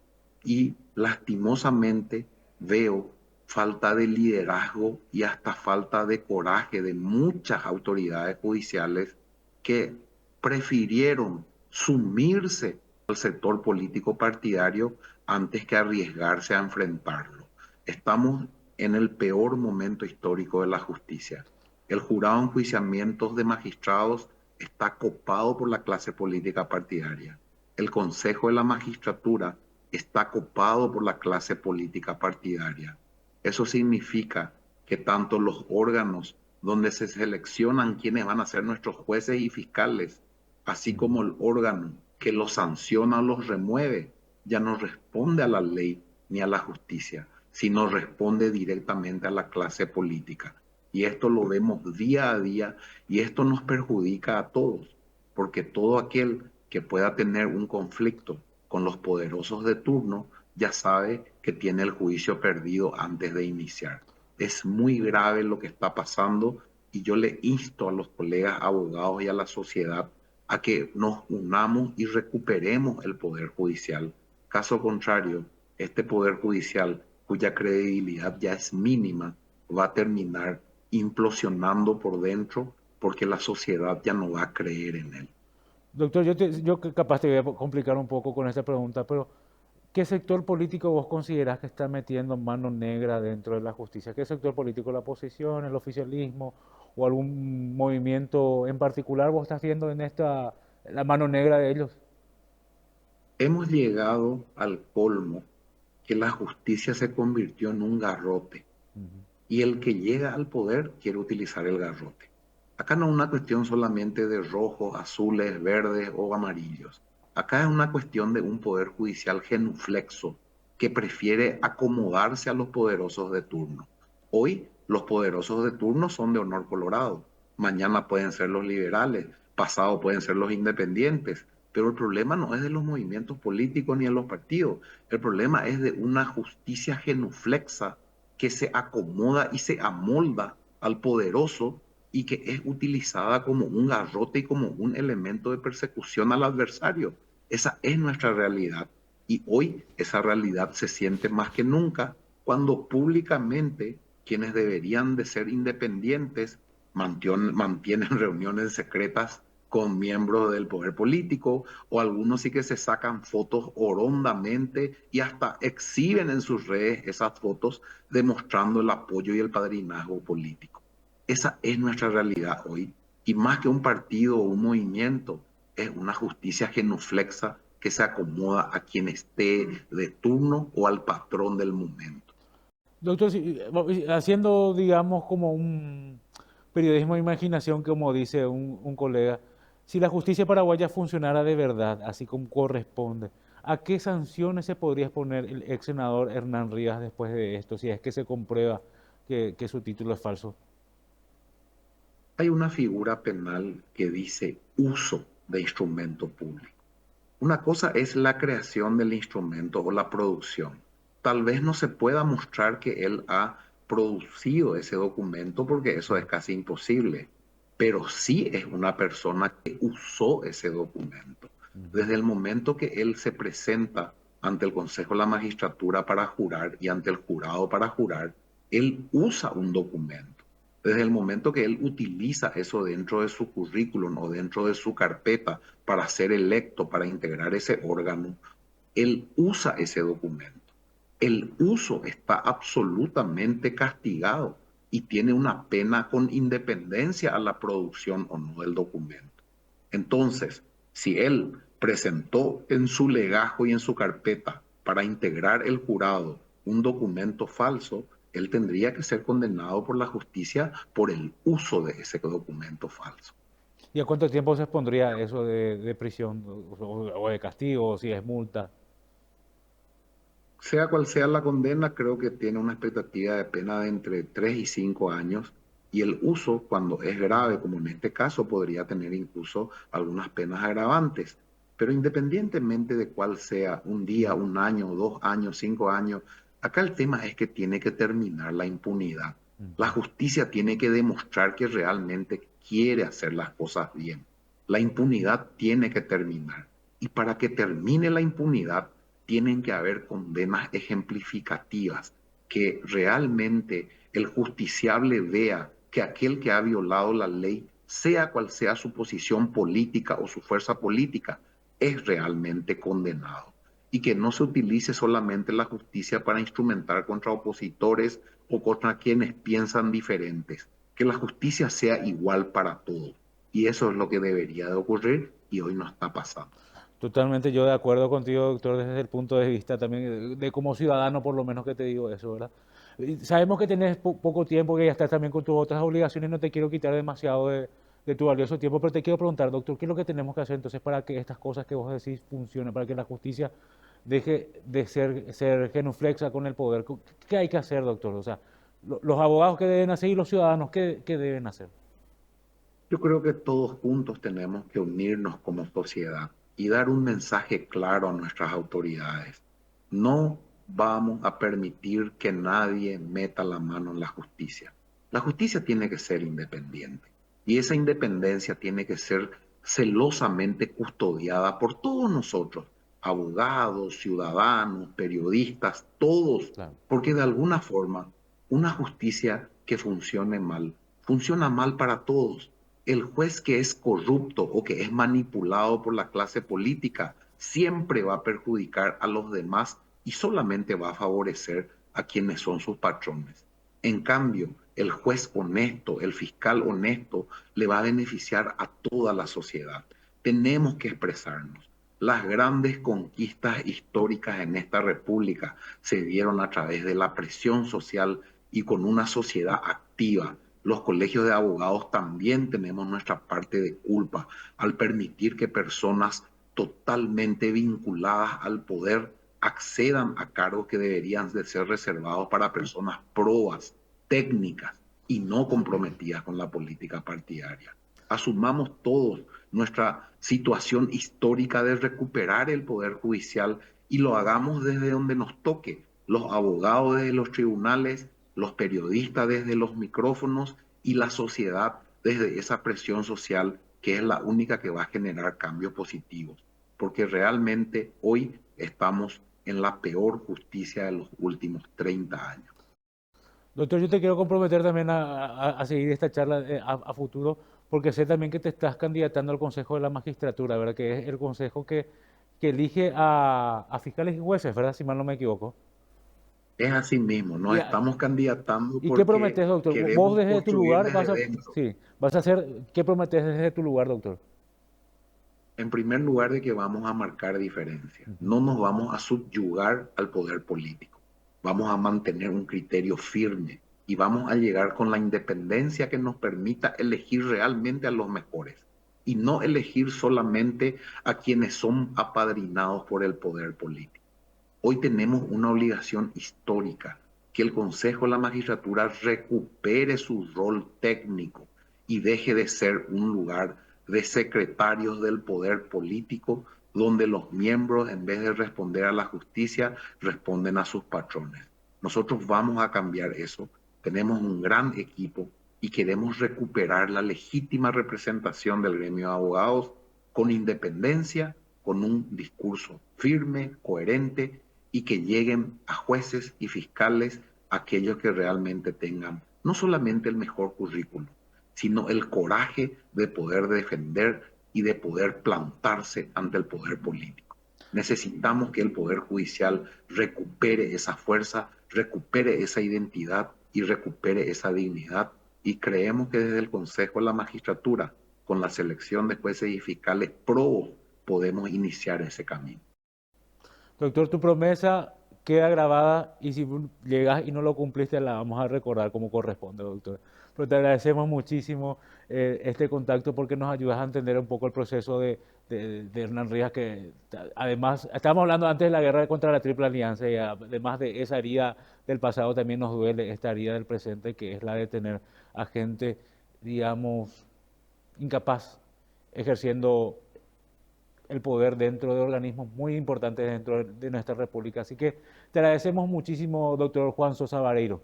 Y lastimosamente veo falta de liderazgo y hasta falta de coraje de muchas autoridades judiciales que prefirieron sumirse al sector político partidario antes que arriesgarse a enfrentarlo. Estamos en el peor momento histórico de la justicia. El jurado de enjuiciamientos de magistrados está copado por la clase política partidaria. El Consejo de la Magistratura está copado por la clase política partidaria. Eso significa que tanto los órganos donde se seleccionan quienes van a ser nuestros jueces y fiscales, así como el órgano que los sanciona o los remueve, ya no responde a la ley ni a la justicia, sino responde directamente a la clase política. Y esto lo vemos día a día y esto nos perjudica a todos, porque todo aquel que pueda tener un conflicto con los poderosos de turno ya sabe que tiene el juicio perdido antes de iniciar. Es muy grave lo que está pasando y yo le insto a los colegas abogados y a la sociedad a que nos unamos y recuperemos el poder judicial. Caso contrario, este poder judicial, cuya credibilidad ya es mínima, va a terminar implosionando por dentro porque la sociedad ya no va a creer en él. Doctor, yo capaz te voy a complicar un poco con esta pregunta, pero ¿qué sector político vos considerás que está metiendo mano negra dentro de la justicia? ¿Qué sector político? ¿La oposición, el oficialismo o algún movimiento en particular vos estás viendo en la mano negra de ellos? Hemos llegado al colmo que la justicia se convirtió en un garrote. Y el que llega al poder quiere utilizar el garrote. Acá no es una cuestión solamente de rojos, azules, verdes o amarillos. Acá es una cuestión de un poder judicial genuflexo que prefiere acomodarse a los poderosos de turno. Hoy los poderosos de turno son de honor colorado. Mañana pueden ser los liberales, pasado pueden ser los independientes. Pero el problema no es de los movimientos políticos ni de los partidos. El problema es de una justicia genuflexa que se acomoda y se amolda al poderoso y que es utilizada como un garrote y como un elemento de persecución al adversario. Esa es nuestra realidad. Y hoy esa realidad se siente más que nunca cuando públicamente quienes deberían de ser independientes mantienen reuniones secretas con miembros del poder político, o algunos sí que se sacan fotos horondamente y hasta exhiben en sus redes esas fotos demostrando el apoyo y el padrinazgo político. Esa es nuestra realidad hoy, y más que un partido o un movimiento, es una justicia genuflexa que se acomoda a quien esté de turno o al patrón del momento. Doctor, haciendo, digamos, como un periodismo de imaginación, como dice un colega, si la justicia paraguaya funcionara de verdad, así como corresponde, ¿a qué sanciones se podría exponer el ex senador Hernán Rivas después de esto, si es que se comprueba que su título es falso? Hay una figura penal que dice uso de instrumento público. Una cosa es la creación del instrumento o la producción. Tal vez no se pueda mostrar que él ha producido ese documento porque eso es casi imposible, pero sí es una persona que usó ese documento. Desde el momento que él se presenta ante el Consejo de la Magistratura para jurar y ante el jurado para jurar, él usa un documento. Desde el momento que él utiliza eso dentro de su currículum o dentro de su carpeta para ser electo, para integrar ese órgano, él usa ese documento. El uso está absolutamente castigado y tiene una pena con independencia a la producción o no del documento. Entonces, si él presentó en su legajo y en su carpeta para integrar el jurado un documento falso, él tendría que ser condenado por la justicia por el uso de ese documento falso. ¿Y a cuánto tiempo se expondría eso de prisión o de castigo, si es multa? Sea cual sea la condena, creo que tiene una expectativa de pena de entre 3 y 5 años y el uso, cuando es grave, como en este caso, podría tener incluso algunas penas agravantes. Pero independientemente de cuál sea, un día, un año, 2 años, 5 años, acá el tema es que tiene que terminar la impunidad. La justicia tiene que demostrar que realmente quiere hacer las cosas bien. La impunidad tiene que terminar. Y para que termine la impunidad, tienen que haber condenas ejemplificativas, que realmente el justiciable vea que aquel que ha violado la ley, sea cual sea su posición política o su fuerza política, es realmente condenado. Y que no se utilice solamente la justicia para instrumentar contra opositores o contra quienes piensan diferentes. Que la justicia sea igual para todos. Y eso es lo que debería de ocurrir y hoy no está pasando. Totalmente yo de acuerdo contigo, doctor, desde el punto de vista también de como ciudadano, por lo menos que te digo eso, ¿verdad? Y sabemos que tenés poco tiempo, que ya estás también con tus otras obligaciones, no te quiero quitar demasiado de tu valioso tiempo, pero te quiero preguntar, doctor, ¿qué es lo que tenemos que hacer entonces para que estas cosas que vos decís funcionen, para que la justicia deje de ser genuflexa con el poder? ¿Qué hay que hacer, doctor? O sea, los abogados que deben hacer y los ciudadanos qué deben hacer. Yo creo que todos juntos tenemos que unirnos como sociedad y dar un mensaje claro a nuestras autoridades. No vamos a permitir que nadie meta la mano en la justicia. La justicia tiene que ser independiente y esa independencia tiene que ser celosamente custodiada por todos nosotros, abogados, ciudadanos, periodistas, todos, Claro. porque de alguna forma una justicia que funciona mal para todos. El juez que es corrupto o que es manipulado por la clase política siempre va a perjudicar a los demás y solamente va a favorecer a quienes son sus patrones. En cambio, el juez honesto, el fiscal honesto, le va a beneficiar a toda la sociedad. Tenemos que expresarnos. Las grandes conquistas históricas en esta república se dieron a través de la presión social y con una sociedad activa. Los colegios de abogados también tenemos nuestra parte de culpa al permitir que personas totalmente vinculadas al poder accedan a cargos que deberían de ser reservados para personas probas, técnicas y no comprometidas con la política partidaria. Asumamos todos nuestra situación histórica de recuperar el poder judicial y lo hagamos desde donde nos toque, los abogados desde los tribunales, los periodistas desde los micrófonos y la sociedad desde esa presión social que es la única que va a generar cambios positivos. Porque realmente hoy estamos en la peor justicia de los últimos 30 años. Doctor, yo te quiero comprometer también a seguir esta charla a futuro, porque sé también que te estás candidatando al Consejo de la Magistratura, ¿verdad? Que es el consejo que elige a fiscales y jueces, ¿verdad? Si mal no me equivoco. Es así mismo, nos ¿Y, estamos candidatando y qué porque prometes, doctor? Vos queremos desde tu construir lugar desde dentro. sí, vas a hacer, ¿qué prometes desde tu lugar, doctor? En primer lugar, de que vamos a marcar diferencia. No nos vamos a subyugar al poder político. Vamos a mantener un criterio firme y vamos a llegar con la independencia que nos permita elegir realmente a los mejores y no elegir solamente a quienes son apadrinados por el poder político. Hoy tenemos una obligación histórica, que el Consejo de la Magistratura recupere su rol técnico y deje de ser un lugar de secretarios del poder político, donde los miembros, en vez de responder a la justicia, responden a sus patrones. Nosotros vamos a cambiar eso. Tenemos un gran equipo y queremos recuperar la legítima representación del gremio de abogados con independencia, con un discurso firme, coherente, y que lleguen a jueces y fiscales aquellos que realmente tengan no solamente el mejor currículum, sino el coraje de poder defender y de poder plantarse ante el poder político. Necesitamos que el Poder Judicial recupere esa fuerza, recupere esa identidad y recupere esa dignidad. Y creemos que desde el Consejo de la Magistratura, con la selección de jueces y fiscales probos, podemos iniciar ese camino. Doctor, tu promesa queda grabada y si llegas y no lo cumpliste la vamos a recordar como corresponde, doctor. Pero te agradecemos muchísimo este contacto porque nos ayudas a entender un poco el proceso de Hernán Rivas, que además, estábamos hablando antes de la guerra contra la Triple Alianza y además de esa herida del pasado también nos duele esta herida del presente, que es la de tener a gente, digamos, incapaz, ejerciendo el poder dentro de organismos muy importantes dentro de nuestra república. Así que te agradecemos muchísimo, doctor Juan Sosa Vareiro.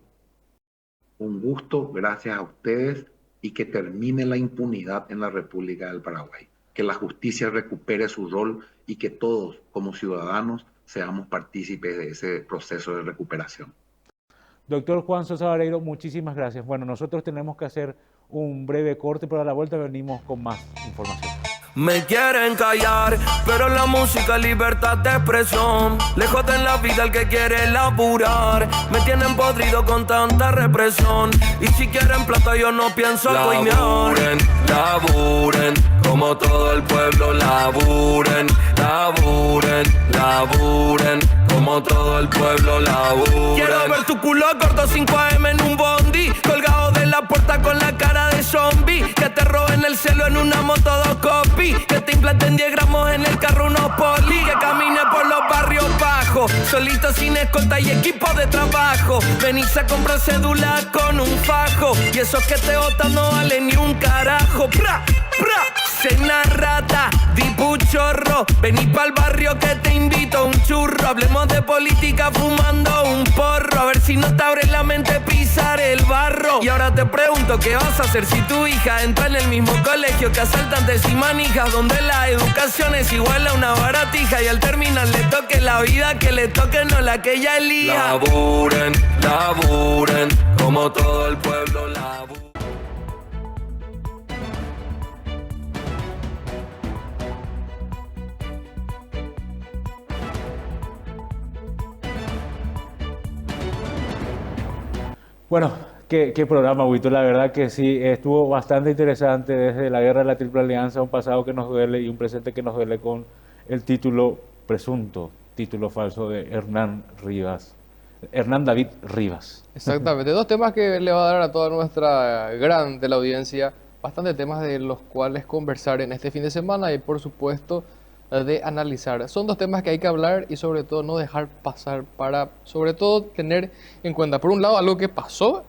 Un gusto, gracias a ustedes, y que termine la impunidad en la República del Paraguay. Que la justicia recupere su rol y que todos, como ciudadanos, seamos partícipes de ese proceso de recuperación. Doctor Juan Sosa Vareiro, muchísimas gracias. Bueno, nosotros tenemos que hacer un breve corte, pero a la vuelta venimos con más información. Me quieren callar, pero la música es libertad de expresión. Le joden la vida al que quiere laburar. Me tienen podrido con tanta represión. Y si quieren plata yo no pienso coimear. Laburen, laburen, como todo el pueblo laburen. Laburen, laburen, como todo el pueblo laburen. Quiero ver tu culo corto 5 AM en un bondi, colgado de la puerta con la cara de zombie. Que te roben el cielo en una moto 2 copy. Que te implanten 10 gramos en el carro unos poli. Que camine por los barrios bajos, solito sin escolta y equipo de trabajo. Venís a comprar cédula con un fajo. Y esos que te botan no valen ni un carajo. ¡Pra! ¡Pra! Cena rata, dipuchorro. Vení pa'l barrio que te invito a un churro. Hablemos de política fumando un porro. A ver si no te abre la mente pisar el barro. Y ahora te pregunto, ¿qué vas a hacer si tu hija entra en el mismo colegio que asaltantes y manijas? Donde la educación es igual a una baratija. Y al terminar le toque la vida que le toque, no la que ella elija. Laburen, laburen, como todo el pueblo laburen. Bueno, qué programa, Huito. La verdad que sí, estuvo bastante interesante desde la guerra de la Triple Alianza, un pasado que nos duele y un presente que nos duele con el título presunto, título falso de Hernán David Rivas. Exactamente, dos temas que le va a dar a toda nuestra gran teleaudiencia, bastantes temas de los cuales conversar en este fin de semana y por supuesto de analizar. Son dos temas que hay que hablar y sobre todo no dejar pasar para sobre todo tener en cuenta, por un lado, algo que pasó,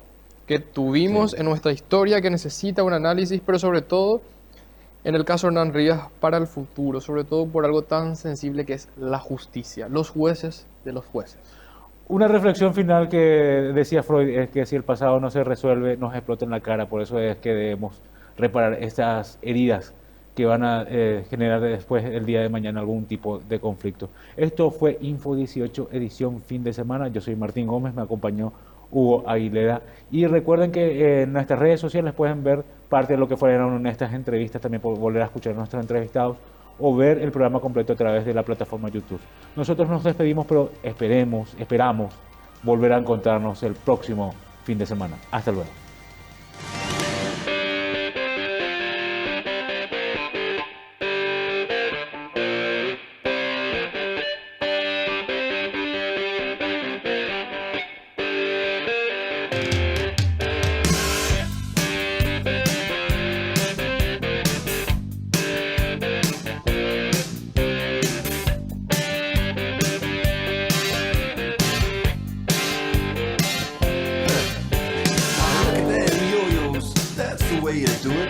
que tuvimos en nuestra historia, que necesita un análisis, pero sobre todo en el caso de Hernán Rivas para el futuro, sobre todo por algo tan sensible que es la justicia, los jueces de los jueces. Una reflexión final que decía Freud es que si el pasado no se resuelve, nos explota en la cara. Por eso es que debemos reparar estas heridas que van a generar después el día de mañana algún tipo de conflicto. Esto fue Info 18, edición fin de semana. Yo soy Martín Gómez, me acompañó Hugo Aguilera. Y recuerden que en nuestras redes sociales pueden ver parte de lo que fueron estas entrevistas, también pueden volver a escuchar a nuestros entrevistados o ver el programa completo a través de la plataforma YouTube. Nosotros nos despedimos, pero esperamos volver a encontrarnos el próximo fin de semana. Hasta luego. you do